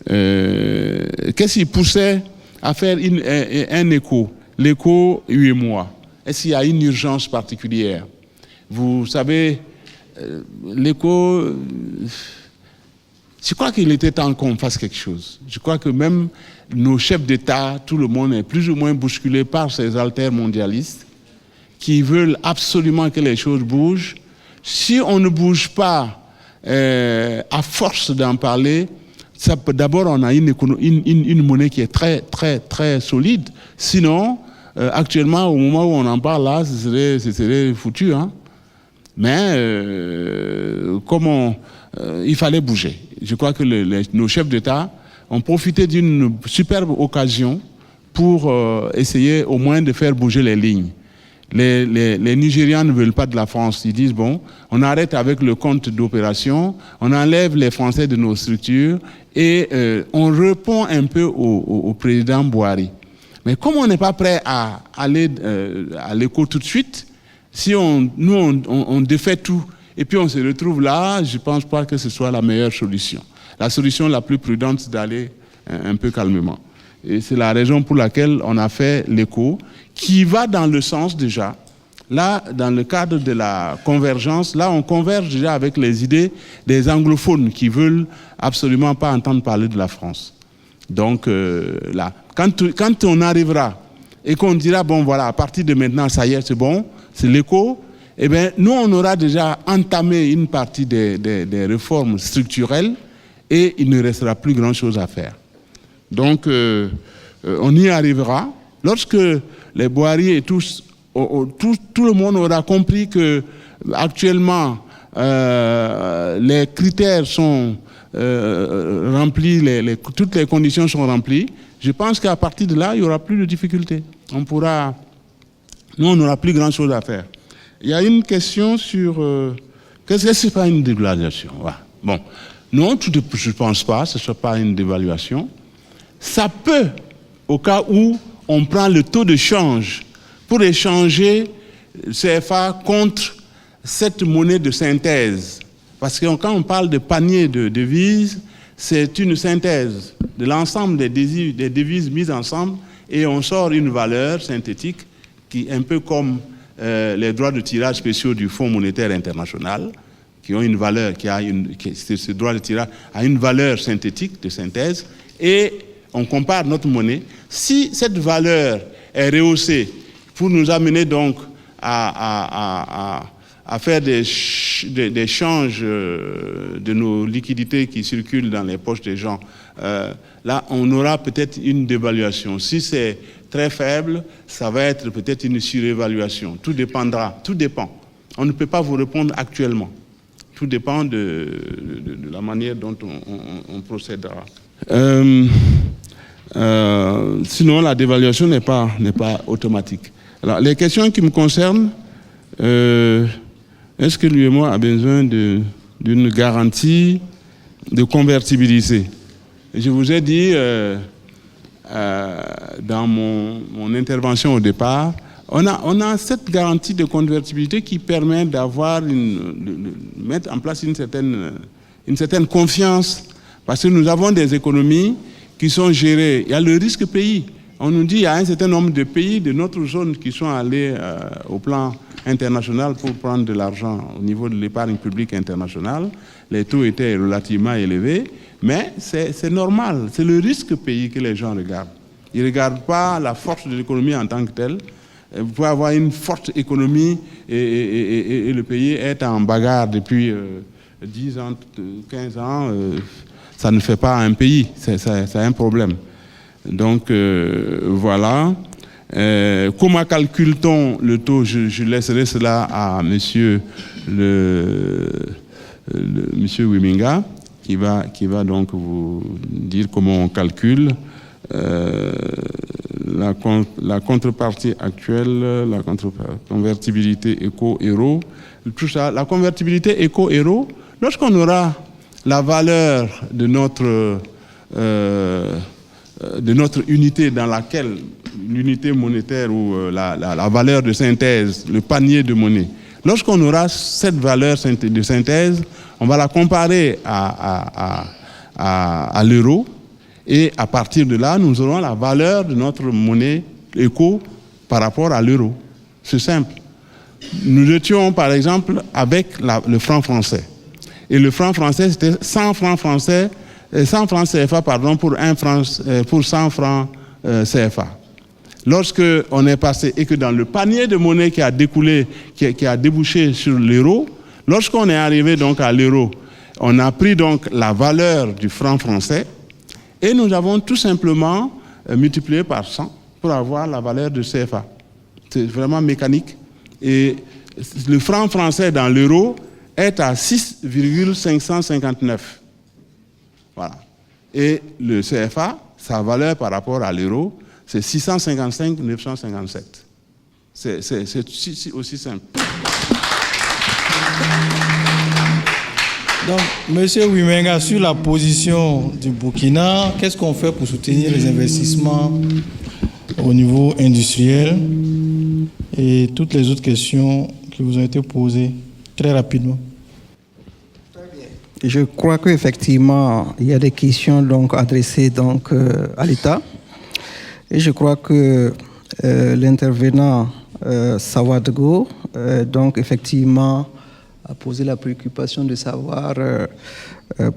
Qu'est-ce qui poussait à faire un écho? L'écho 8 mois. Est-ce qu'il y a une urgence particulière? Vous savez, l'écho, je crois qu'il était temps qu'on fasse quelque chose. Je crois que même nos chefs d'État, tout le monde est plus ou moins bousculé par ces altermondialistes qui veulent absolument que les choses bougent. Si on ne bouge pas à force d'en parler, d'abord on a une monnaie qui est très, très, très solide. Sinon, actuellement, au moment où on en parle là, ce serait foutu. Hein? Mais il fallait bouger. Je crois que nos chefs d'État ont profité d'une superbe occasion pour essayer au moins de faire bouger les lignes. Les Nigérians ne veulent pas de la France. Ils disent, bon, on arrête avec le compte d'opération, on enlève les Français de nos structures et on répond un peu au président Buhari. Mais comme on n'est pas prêt à aller à l'écho tout de suite, si on défait tout et puis on se retrouve là, je ne pense pas que ce soit la meilleure solution. La solution la plus prudente, c'est d'aller un peu calmement. Et c'est la raison pour laquelle on a fait l'écho, qui va dans le sens déjà, là, dans le cadre de la convergence, là, on converge déjà avec les idées des anglophones qui veulent absolument pas entendre parler de la France. Donc, là, quand on arrivera et qu'on dira, bon, voilà, à partir de maintenant, ça y est, c'est bon, c'est l'écho, eh bien, nous, on aura déjà entamé une partie des réformes structurelles et il ne restera plus grand-chose à faire. Donc, on y arrivera. Lorsque les Buhari et tout le monde aura compris que actuellement les critères sont remplis, toutes les conditions sont remplies, je pense qu'à partir de là, il n'y aura plus de difficultés. Nous, on n'aura plus grand-chose à faire. Il y a une question sur... qu'est-ce que c'est pas une dévaluation? Ouais. Bon, non, je ne pense pas, ce ne soit pas une dévaluation. Ça peut, au cas où on prend le taux de change pour échanger CFA contre cette monnaie de synthèse. Parce que quand on parle de panier de devises, c'est une synthèse de l'ensemble des devises mises ensemble et on sort une valeur synthétique qui est un peu comme les droits de tirage spéciaux du Fonds monétaire international, qui ont une valeur, ce droit de tirage a une valeur synthétique de synthèse, et on compare notre monnaie. Si cette valeur est rehaussée pour nous amener donc à faire des changes de nos liquidités qui circulent dans les poches des gens, là, on aura peut-être une dévaluation. Si c'est très faible, ça va être peut-être une surévaluation. Tout dépendra, tout dépend. On ne peut pas vous répondre actuellement. Tout dépend de la manière dont on procédera. Sinon, la dévaluation n'est pas automatique. Alors, les questions qui me concernent, est-ce que l'UEMOA a besoin d'une garantie de convertibilité? Je vous ai dit dans mon intervention au départ, on a cette garantie de convertibilité qui permet de mettre en place une certaine confiance, parce que nous avons des économies qui sont gérés. Il y a le risque pays. On nous dit qu'il y a un certain nombre de pays de notre zone qui sont allés au plan international pour prendre de l'argent au niveau de l'épargne publique internationale. Les taux étaient relativement élevés, mais c'est normal. C'est le risque pays que les gens regardent. Ils ne regardent pas la force de l'économie en tant que telle. Vous pouvez avoir une forte économie et le pays est en bagarre depuis 10 ans, 15 ans. Ça ne fait pas un pays, c'est un problème. Donc voilà. Comment calcule-t-on le taux? Je laisserai cela à monsieur monsieur Wiminga qui va donc vous dire comment on calcule la contrepartie actuelle, la convertibilité éco-euro, tout ça. La convertibilité éco-euro, lorsqu'on aura la valeur de notre unité dans laquelle, l'unité monétaire ou la valeur de synthèse, le panier de monnaie, lorsqu'on aura cette valeur de synthèse, on va la comparer à l'euro et à partir de là, nous aurons la valeur de notre monnaie éco par rapport à l'euro. C'est simple. Nous étions par exemple avec le franc français. Et le franc français, c'était 100 francs français, 100 francs CFA, pardon, pour 100 francs CFA. Lorsque on est passé et que dans le panier de monnaie qui a découlé, qui a débouché sur l'euro, lorsqu'on est arrivé donc à l'euro, on a pris donc la valeur du franc français et nous avons tout simplement multiplié par 100 pour avoir la valeur de CFA. C'est vraiment mécanique. Et le franc français dans l'euro est à 6,559. Voilà. Et le CFA, sa valeur par rapport à l'euro, c'est 655,957. C'est aussi simple. Donc, Monsieur Wimenga, sur la position du Burkina, qu'est-ce qu'on fait pour soutenir les investissements au niveau industriel et toutes les autres questions qui vous ont été posées très rapidement? Je crois qu'effectivement, il y a des questions donc, adressées donc, à l'État. Et je crois que l'intervenant Sawadgo, donc effectivement, a posé la préoccupation de savoir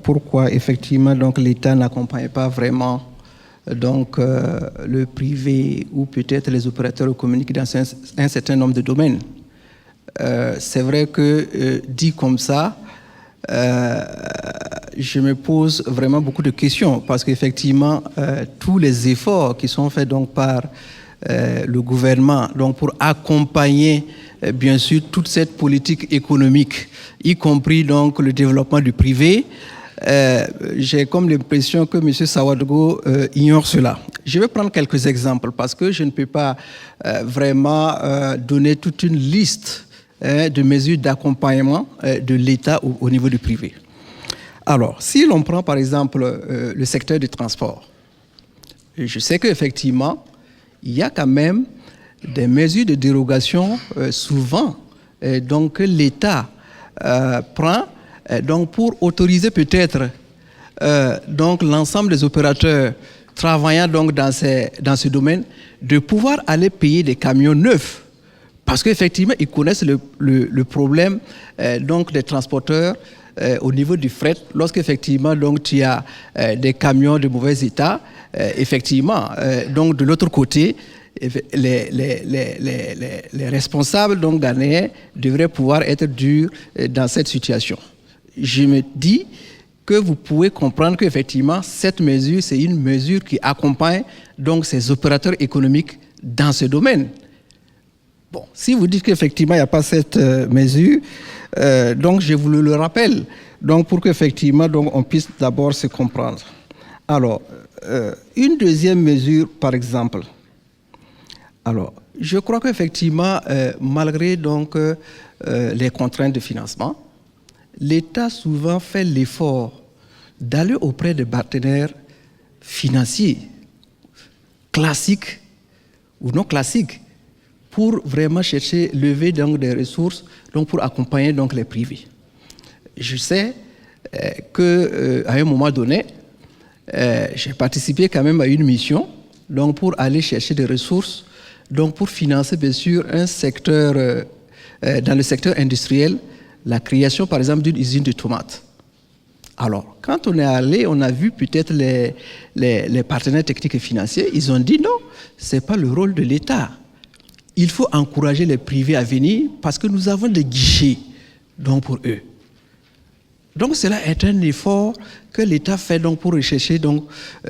pourquoi effectivement donc, l'État n'accompagne pas vraiment donc, le privé ou peut-être les opérateurs économiques dans un certain nombre de domaines. C'est vrai que dit comme ça, je me pose vraiment beaucoup de questions parce qu'effectivement, tous les efforts qui sont faits donc, par le gouvernement donc, pour accompagner bien sûr toute cette politique économique, y compris donc, le développement du privé, j'ai comme l'impression que M. Sawadgo ignore cela. Je vais prendre quelques exemples parce que je ne peux pas vraiment donner toute une liste de mesures d'accompagnement de l'État au niveau du privé. Alors, si l'on prend par exemple le secteur du transport, je sais qu'effectivement, il y a quand même des mesures de dérogation souvent donc, que l'État prend donc, pour autoriser peut-être donc, l'ensemble des opérateurs travaillant donc, dans ce domaine de pouvoir aller payer des camions neufs. Parce qu'effectivement, ils connaissent le problème donc, des transporteurs au niveau du fret. Lorsqu'effectivement, donc, tu as des camions de mauvais état, effectivement, donc, de l'autre côté, les responsables donc, ghanéens devraient pouvoir être durs dans cette situation. Je me dis que vous pouvez comprendre qu'effectivement, cette mesure, c'est une mesure qui accompagne donc, ces opérateurs économiques dans ce domaine. Bon, si vous dites qu'effectivement, il n'y a pas cette mesure, donc je vous le rappelle, donc pour qu'effectivement, donc, on puisse d'abord se comprendre. Alors, une deuxième mesure, par exemple. Alors, je crois qu'effectivement, malgré donc, les contraintes de financement, l'État souvent fait l'effort d'aller auprès des partenaires financiers, classiques ou non classiques, pour vraiment chercher lever donc, des ressources donc, pour accompagner donc, les privés. Je sais qu'à un moment donné, j'ai participé quand même à une mission donc pour aller chercher des ressources, donc pour financer bien sûr un secteur, dans le secteur industriel, la création par exemple d'une usine de tomates. Alors, quand on est allé, on a vu peut-être les partenaires techniques et financiers, ils ont dit non, ce n'est pas le rôle de l'État. Il faut encourager les privés à venir parce que nous avons des guichets donc, pour eux. Donc cela est un effort que l'État fait donc, pour rechercher donc,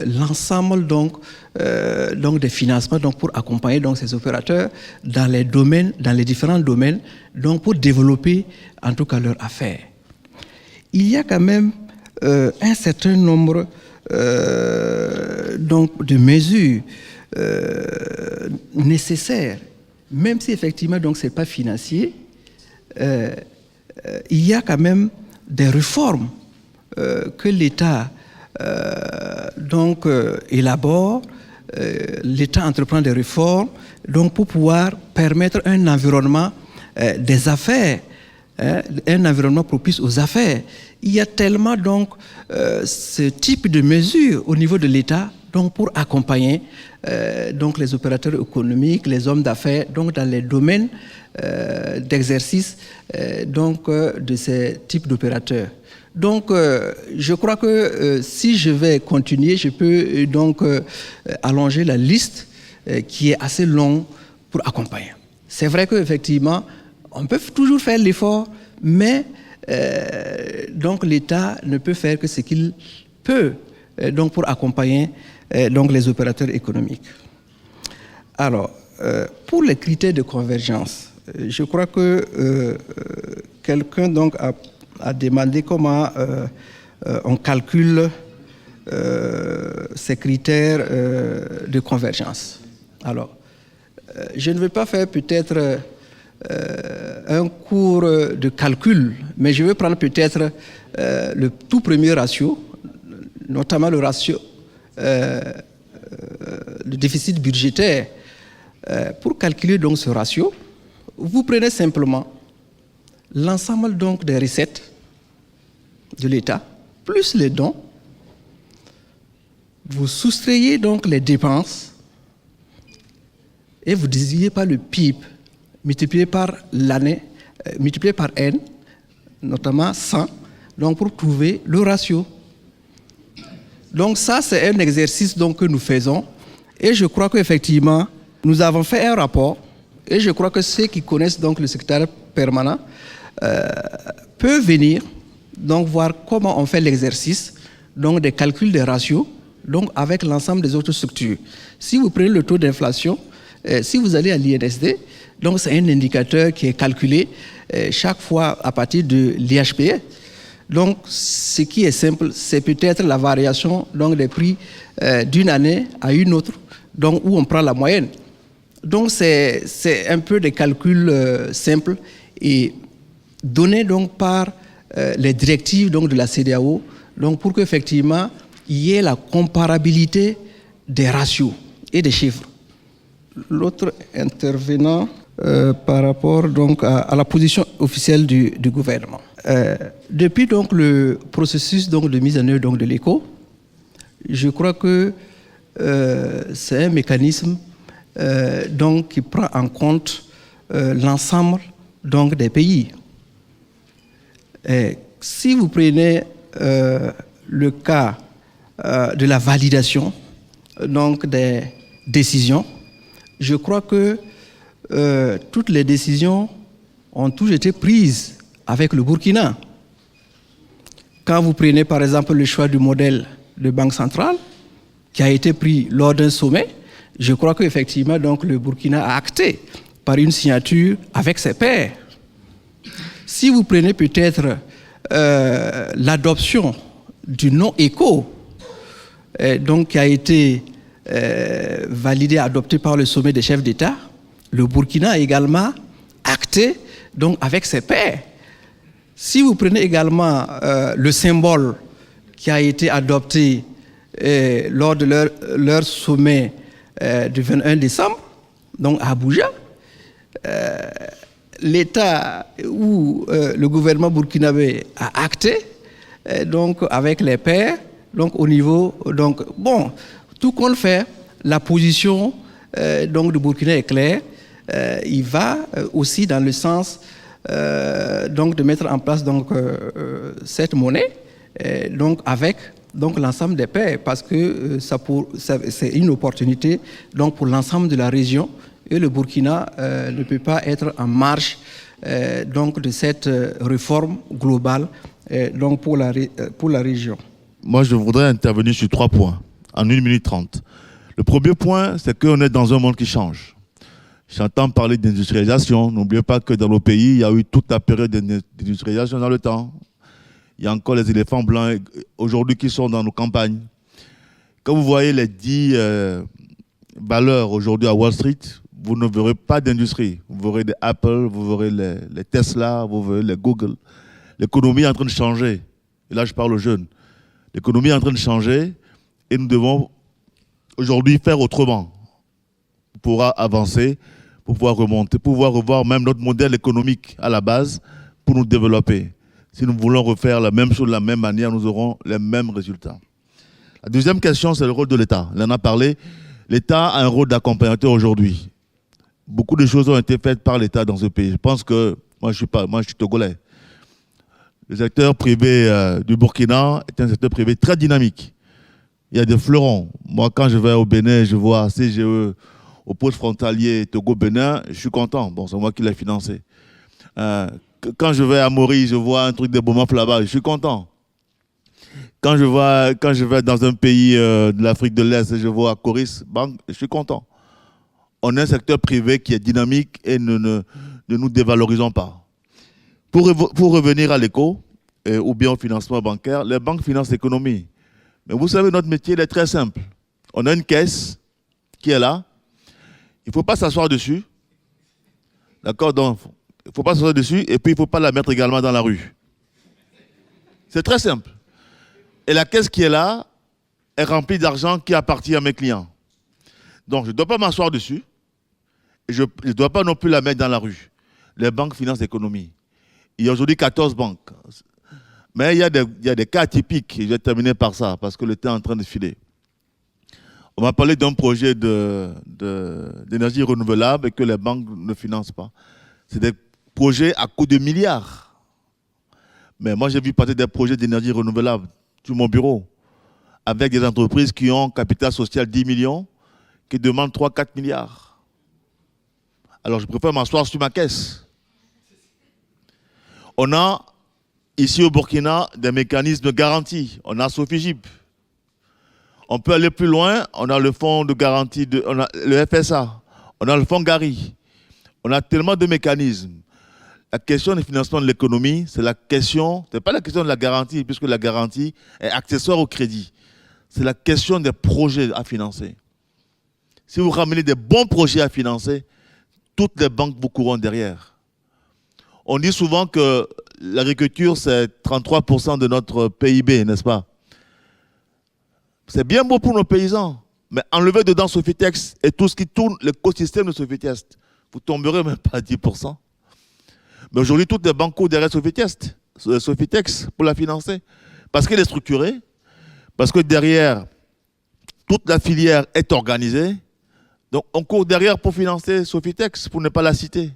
l'ensemble donc, des financements donc, pour accompagner donc, ces opérateurs dans les domaines, dans les différents domaines, donc pour développer en tout cas leurs affaires. Il y a quand même un certain nombre donc, de mesures nécessaires, même si effectivement donc ce n'est pas financier, il y a quand même des réformes que l'État élabore, l'État entreprend des réformes donc pour pouvoir permettre un environnement des affaires, un environnement propice aux affaires. Il y a tellement donc ce type de mesures au niveau de l'État donc pour accompagner donc les opérateurs économiques, les hommes d'affaires donc dans les domaines d'exercice de ces types d'opérateurs. Donc, je crois que si je vais continuer, je peux donc allonger la liste qui est assez longue pour accompagner. C'est vrai qu'effectivement, on peut toujours faire l'effort, mais donc l'État ne peut faire que ce qu'il peut donc pour accompagner donc les opérateurs économiques. Alors, pour les critères de convergence, je crois que quelqu'un donc a demandé comment on calcule ces critères de convergence. Alors, je ne vais pas faire peut-être un cours de calcul, mais je vais prendre peut-être le tout premier ratio, notamment le ratio le déficit budgétaire. Pour calculer donc ce ratio, vous prenez simplement l'ensemble donc des recettes de l'État, plus les dons, vous soustrayez donc les dépenses et vous divisez par le PIB, multiplié par l'année, multiplié par N, notamment 100, donc pour trouver le ratio. Donc ça, c'est un exercice donc, que nous faisons et je crois qu'effectivement, nous avons fait un rapport et je crois que ceux qui connaissent donc le secrétaire permanent peuvent venir donc voir comment on fait l'exercice donc des calculs des ratios donc avec l'ensemble des autres structures. Si vous prenez le taux d'inflation, si vous allez à l'INSD, donc c'est un indicateur qui est calculé chaque fois à partir de l'IHPE. Donc ce qui est simple, c'est peut-être la variation donc des prix d'une année à une autre, donc où on prend la moyenne. Donc c'est un peu des calculs simples et donnés donc par les directives donc de la CEDEAO, donc pour qu'effectivement il y ait la comparabilité des ratios et des chiffres. L'autre intervenant par rapport donc à la position officielle du gouvernement. Depuis donc le processus donc de mise en œuvre donc de l'ECO, je crois que c'est un mécanisme donc qui prend en compte l'ensemble donc des pays. Et si vous prenez le cas de la validation donc des décisions, je crois que toutes les décisions ont toutes été prises avec le Burkina. Quand vous prenez par exemple le choix du modèle de banque centrale qui a été pris lors d'un sommet, je crois qu'effectivement donc le Burkina a acté par une signature avec ses pairs. Si vous prenez peut-être l'adoption du non-éco, donc qui a été validé, adopté par le sommet des chefs d'État, le Burkina a également acté donc avec ses pairs. Si vous prenez également le symbole qui a été adopté lors de leur sommet du 21 décembre, donc à Abuja, l'État ou le gouvernement burkinabé a acté donc avec les pairs Donc au niveau, tout compte fait, la position donc du Burkina est claire. Il va aussi dans le sens donc de mettre en place donc cette monnaie donc avec donc l'ensemble des pays, parce que c'est une opportunité donc pour l'ensemble de la région, et le Burkina ne peut pas être en marge donc de cette réforme globale donc pour la région. Moi, je voudrais intervenir sur 3 points en 1 minute 30. Le premier point, c'est qu'on est dans un monde qui change. J'entends parler d'industrialisation. N'oubliez pas que dans nos pays, il y a eu toute la période d'industrialisation dans le temps. Il y a encore les éléphants blancs aujourd'hui qui sont dans nos campagnes. Quand vous voyez les 10 valeurs aujourd'hui à Wall Street, vous ne verrez pas d'industrie. Vous verrez des Apple, vous verrez les Tesla, vous verrez les Google. L'économie est en train de changer. Et là, je parle aux jeunes. L'économie est en train de changer et nous devons aujourd'hui faire autrement pour pouvoir avancer, pour pouvoir remonter, pour pouvoir revoir même notre modèle économique à la base pour nous développer. Si nous voulons refaire la même chose de la même manière, nous aurons les mêmes résultats. La deuxième question, c'est le rôle de l'État. On en a parlé. L'État a un rôle d'accompagnateur aujourd'hui. Beaucoup de choses ont été faites par l'État dans ce pays. Je pense que, moi je suis togolais. Le secteur privé du Burkina est un secteur privé très dynamique. Il y a des fleurons. Moi, quand je vais au Bénin, je vois CGE au poste frontalier Togo-Bénin, je suis content. Bon, c'est moi qui l'ai financé. Quand je vais à Maurice, je vois un truc de Beaumont là-bas, je suis content. Quand je vais dans un pays de l'Afrique de l'Est, je vois à Coris, je suis content. On a un secteur privé qui est dynamique et ne nous dévalorisons pas. Pour revenir à l'éco, ou bien au financement bancaire, les banques financent l'économie. Mais vous savez, notre métier il est très simple. On a une caisse qui est là. Il ne faut pas s'asseoir dessus. D'accord? Donc, il ne faut pas s'asseoir dessus et puis il ne faut pas la mettre également dans la rue. C'est très simple. Et la caisse qui est là est remplie d'argent qui appartient à mes clients. Donc, je ne dois pas m'asseoir dessus et je ne dois pas non plus la mettre dans la rue. Les banques financent l'économie. Il y a aujourd'hui 14 banques. Mais il y a des cas atypiques. Je vais terminer par ça, parce que le temps est en train de filer. On m'a parlé d'un projet d'énergie renouvelable et que les banques ne financent pas. C'est des projets à coût de milliards. Mais moi, j'ai vu passer des projets d'énergie renouvelable sur mon bureau, avec des entreprises qui ont capital social 10 millions, qui demandent 3-4 milliards. Alors, je préfère m'asseoir sur ma caisse. On a, ici au Burkina, des mécanismes de garantie. On a Sofigip. On peut aller plus loin. On a le fonds de garantie, on a le FSA. On a le fonds Gari. On a tellement de mécanismes. La question du financement de l'économie, c'est la question, c'est pas la question de la garantie, puisque la garantie est accessoire au crédit. C'est la question des projets à financer. Si vous ramenez des bons projets à financer, toutes les banques vous courront derrière. On dit souvent que l'agriculture, c'est 33% de notre PIB, n'est-ce pas? C'est bien beau pour nos paysans, mais enlevez dedans Sofitex et tout ce qui tourne, l'écosystème de Sofitex, vous tomberez même pas à 10%. Mais aujourd'hui, toutes les banques courent derrière Sofitex pour la financer. Parce qu'elle est structurée, parce que derrière, toute la filière est organisée. Donc, on court derrière pour financer Sofitex, pour ne pas la citer.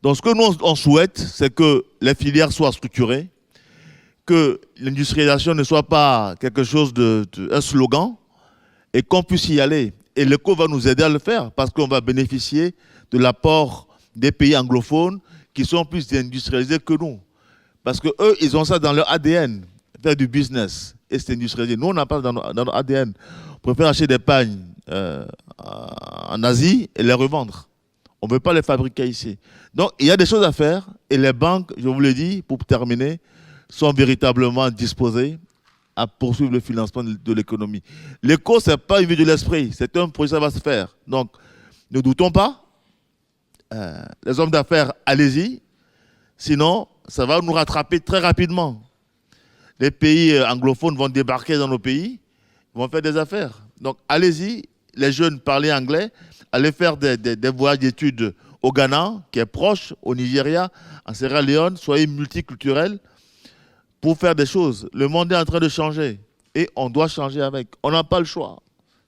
Donc, ce que nous, on souhaite, c'est que les filières soient structurées, que l'industrialisation ne soit pas quelque chose un slogan, et qu'on puisse y aller. Et l'éco va nous aider à le faire, parce qu'on va bénéficier de l'apport des pays anglophones qui sont plus industrialisés que nous. Parce qu'eux, ils ont ça dans leur ADN, faire du business, et c'est industrialisé. Nous, on n'a pas dans notre ADN. On préfère acheter des pagnes en Asie et les revendre. On ne veut pas les fabriquer ici. Donc, il y a des choses à faire, et les banques, je vous l'ai dit, pour terminer, sont véritablement disposées à poursuivre le financement de l'économie. L'éco, ce n'est pas une vue de l'esprit, c'est un projet, ça va se faire. Donc, ne doutons pas. Les hommes d'affaires, allez-y. Sinon, ça va nous rattraper très rapidement. Les pays anglophones vont débarquer dans nos pays, vont faire des affaires. Donc, allez-y. Les jeunes, parlez anglais. Allez faire des voyages d'études au Ghana, qui est proche, au Nigeria, en Sierra Leone. Soyez multiculturels pour faire des choses. Le monde est en train de changer. et on doit changer avec. On n'a pas le choix.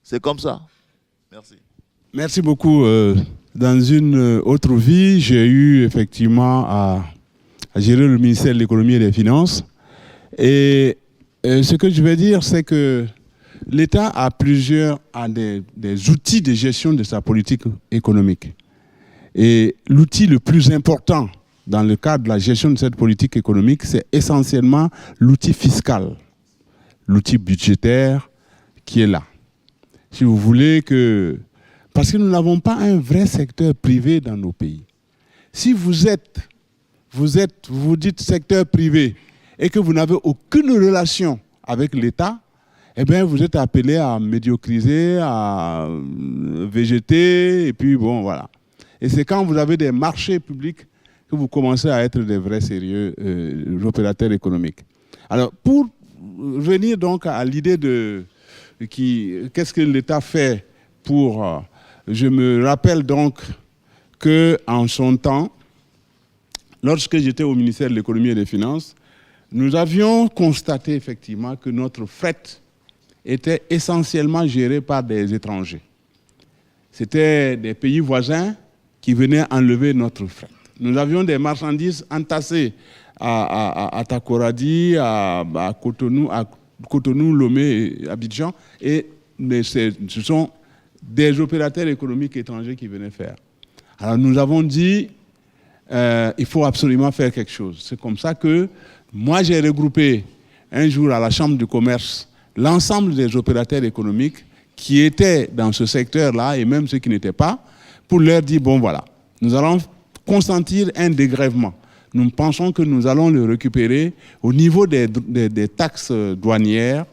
C'est comme ça. Merci. Merci beaucoup. Dans une autre vie, j'ai eu effectivement à gérer le ministère de l'économie et des finances. Et ce que je veux dire, c'est que l'État a des outils de gestion de sa politique économique. Et l'outil le plus important dans le cadre de la gestion de cette politique économique, c'est essentiellement l'outil fiscal, l'outil budgétaire qui est là. Si vous voulez que... Parce que nous n'avons pas un vrai secteur privé dans nos pays. Si vous vous dites secteur privé et que vous n'avez aucune relation avec l'État, eh bien, vous êtes appelé à médiocriser, à végéter, et puis bon, voilà. Et c'est quand vous avez des marchés publics que vous commencez à être des vrais sérieux opérateurs économiques. Alors, pour revenir donc à l'idée de qu'est-ce que l'État fait pour... je me rappelle donc qu'en son temps, lorsque j'étais au ministère de l'économie et des finances, nous avions constaté effectivement que notre fret était essentiellement géré par des étrangers. C'était des pays voisins qui venaient enlever notre fret. Nous avions des marchandises entassées à Takoradi, à Cotonou, Lomé, Abidjan, et ce sont des opérateurs économiques étrangers qui venaient faire. Alors nous avons dit, il faut absolument faire quelque chose. C'est comme ça que moi j'ai regroupé un jour à la Chambre du commerce l'ensemble des opérateurs économiques qui étaient dans ce secteur-là et même ceux qui n'étaient pas, pour leur dire, bon voilà, nous allons consentir un dégrèvement. Nous pensons que nous allons le récupérer au niveau des taxes douanières.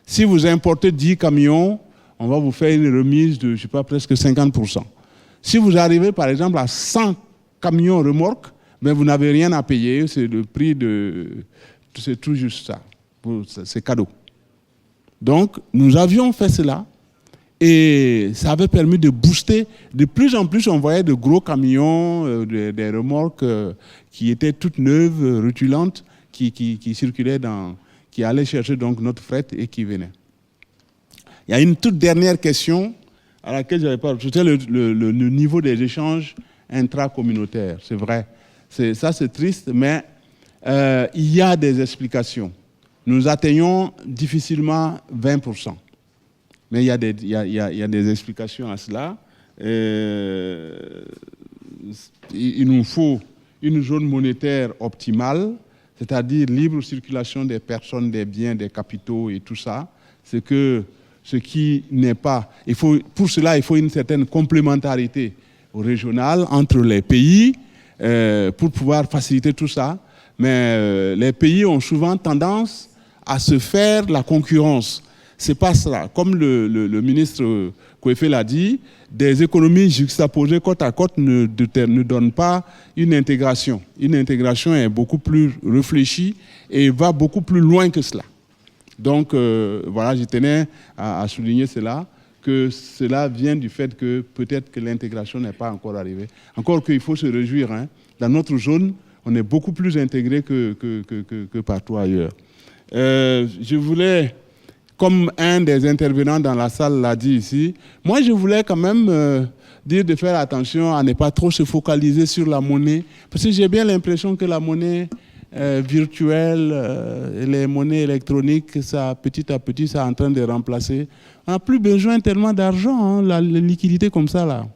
Si vous importez 10 camions, on va vous faire une remise de, je ne sais pas, presque 50%. Si vous arrivez, par exemple, à 100 camions remorques, ben vous n'avez rien à payer, c'est le prix de... C'est tout juste ça. C'est cadeau. Donc, nous avions fait cela et ça avait permis de booster. De plus en plus, on voyait de gros camions, des remorques qui étaient toutes neuves, rutilantes, qui circulaient qui allaient chercher donc notre fret et qui venaient. Il y a une toute dernière question à laquelle je n'avais pas... C'était le niveau des échanges intracommunautaires, c'est vrai. Ça, c'est triste, mais il y a des explications. Nous atteignons difficilement 20%. Mais il y a des explications à cela. Il nous faut une zone monétaire optimale, c'est-à-dire libre circulation des personnes, des biens, des capitaux et tout ça. Ce qui n'est pas... pour cela, il faut une certaine complémentarité régionale entre les pays pour pouvoir faciliter tout ça. Mais les pays ont souvent tendance à se faire la concurrence. C'est pas ça. Comme le ministre Kouefé l'a dit, des économies juxtaposées côte à côte ne donnent pas une intégration. Une intégration est beaucoup plus réfléchie et va beaucoup plus loin que cela. Donc, voilà, je tenais à souligner cela, que cela vient du fait que peut-être que l'intégration n'est pas encore arrivée. Encore qu'il faut se réjouir, hein. Dans notre zone, on est beaucoup plus intégré que partout ailleurs. Je voulais, comme un des intervenants dans la salle l'a dit ici, moi je voulais quand même dire de faire attention à ne pas trop se focaliser sur la monnaie, parce que j'ai bien l'impression que la monnaie virtuelle et les monnaies électroniques, ça, petit à petit, ça est en train de remplacer. On n'a plus besoin tellement d'argent, hein, la liquidité comme ça, là.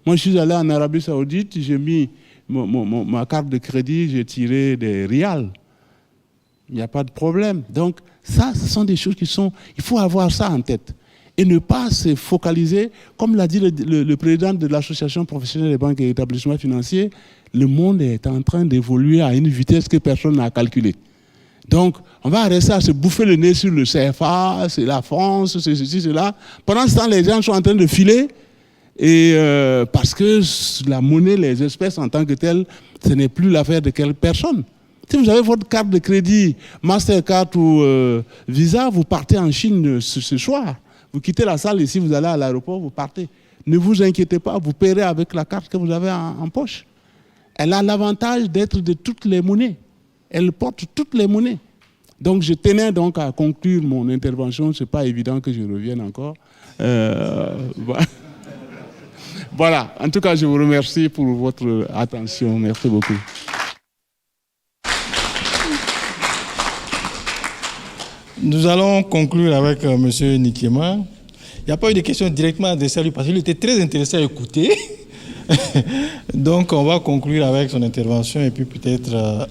Moi, je suis allé en Arabie Saoudite, j'ai mis ma carte de crédit, j'ai tiré des rials. Il n'y a pas de problème. Donc, ça, ce sont des choses qui sont... Il faut avoir ça en tête. Et ne pas se focaliser, comme l'a dit le président de l'Association professionnelle des banques et établissements financiers, le monde est en train d'évoluer à une vitesse que personne n'a calculée. Donc, on va rester à se bouffer le nez sur le CFA, c'est la France, c'est ceci, c'est là. Pendant ce temps, les gens sont en train de filer, et parce que la monnaie, les espèces en tant que telles, ce n'est plus l'affaire de quelle personne. Si vous avez votre carte de crédit, Mastercard ou Visa, vous partez en Chine ce soir. Vous quittez la salle ici, vous allez à l'aéroport, vous partez. Ne vous inquiétez pas, vous paierez avec la carte que vous avez en poche. Elle a l'avantage d'être de toutes les monnaies. Elle porte toutes les monnaies. Donc je tenais donc à conclure mon intervention. Ce n'est pas évident que je revienne encore. Voilà. En tout cas, je vous remercie pour votre attention. Merci beaucoup. Nous allons conclure avec M. Nikema. Il n'y a pas eu de questions directement adressées à lui parce qu'il était très intéressé à écouter. Donc, on va conclure avec son intervention et puis peut-être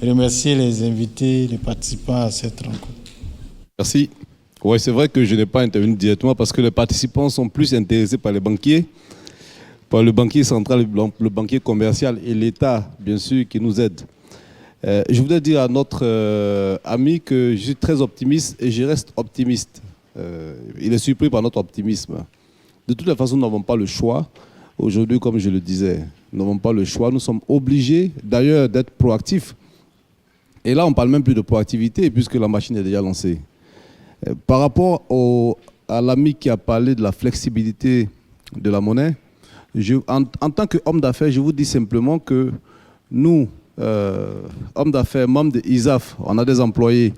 remercier les invités, les participants à cette rencontre. Merci. Oui, c'est vrai que je n'ai pas intervenu directement parce que les participants sont plus intéressés par les banquiers, par le banquier central, le banquier commercial et l'État, bien sûr, qui nous aide. Je voudrais dire à notre ami que je suis très optimiste et je reste optimiste. Il est surpris par notre optimisme. De toute façon, nous n'avons pas le choix. Aujourd'hui, comme je le disais, nous n'avons pas le choix. Nous sommes obligés, d'ailleurs, d'être proactifs. Et là, on ne parle même plus de proactivité puisque la machine est déjà lancée. Par rapport à l'ami qui a parlé de la flexibilité de la monnaie, en tant qu'homme d'affaires, je vous dis simplement que nous, hommes d'affaires, membres de ISAF, on a des employés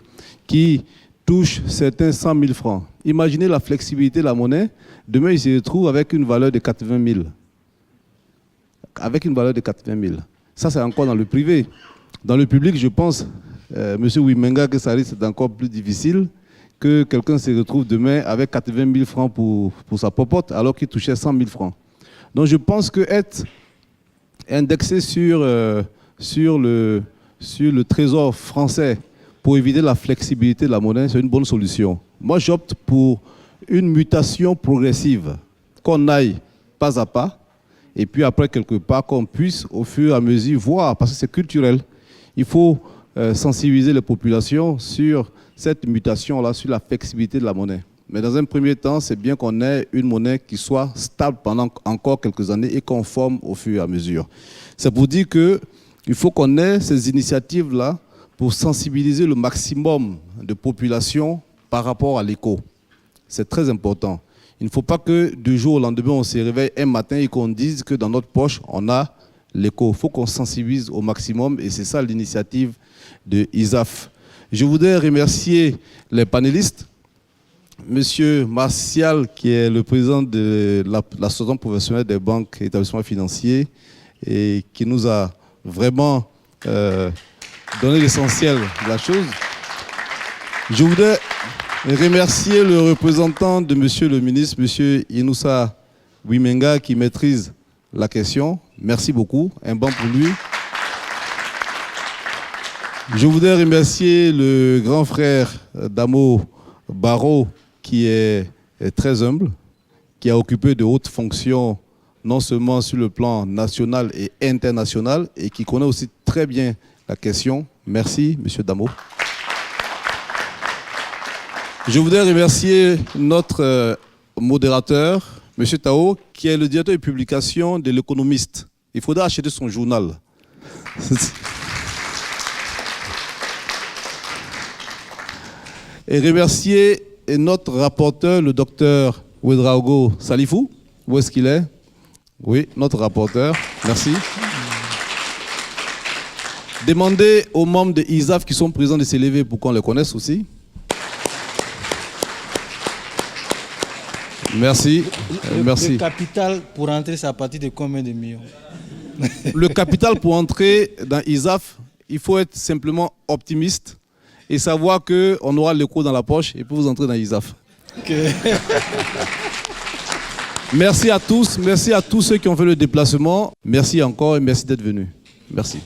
qui touchent certains 100 000 francs. Imaginez la flexibilité de la monnaie. Demain, ils se retrouvent avec une valeur de 80 000. Avec une valeur de 80 000. Ça, c'est encore dans le privé. Dans le public, je pense, M. Wimenga, que ça risque d'être encore plus difficile que quelqu'un se retrouve demain avec 80 000 francs pour sa popote alors qu'il touchait 100 000 francs. Donc, je pense qu'être indexé sur le trésor français pour éviter la flexibilité de la monnaie, c'est une bonne solution. Moi, j'opte pour une mutation progressive, qu'on aille pas à pas, et puis après, quelque part, qu'on puisse, au fur et à mesure, voir, parce que c'est culturel. Il faut sensibiliser les populations sur cette mutation-là, sur la flexibilité de la monnaie. Mais dans un premier temps, c'est bien qu'on ait une monnaie qui soit stable pendant encore quelques années et conforme au fur et à mesure. C'est pour dire qu'il faut qu'on ait ces initiatives-là pour sensibiliser le maximum de population par rapport à l'éco. C'est très important. Il ne faut pas que du jour au lendemain, on se réveille un matin et qu'on dise que dans notre poche, on a l'éco. Il faut qu'on sensibilise au maximum et c'est ça l'initiative de ISAF. Je voudrais remercier les panélistes. Monsieur Martial, qui est le président de l'association professionnelle des banques et établissements financiers et qui nous a vraiment donné l'essentiel de la chose. Je voudrais remercier le représentant de monsieur le ministre, monsieur Inoussa Wimenga, qui maîtrise la question. Merci beaucoup. Un banc pour lui. Je voudrais remercier le grand frère Damo Barrow, qui est très humble, qui a occupé de hautes fonctions, non seulement sur le plan national et international, et qui connaît aussi très bien la question. Merci, monsieur Damo. Je voudrais remercier notre modérateur, M. Tao, qui est le directeur de publication de l'Économiste. Il faudra acheter son journal. Et remercier notre rapporteur, le docteur Ouedraogo Salifou. Où est-ce qu'il est? Oui, notre rapporteur. Merci. Demandez aux membres de ISAF qui sont présents de s'élever pour qu'on les connaisse aussi. Merci. Merci. Le capital pour entrer, c'est à partir de combien de millions? Le capital pour entrer dans ISAF, il faut être simplement optimiste et savoir qu'on aura l'écho dans la poche et puis vous entrez dans ISAF. Okay. Merci à tous ceux qui ont fait le déplacement. Merci encore et merci d'être venus. Merci.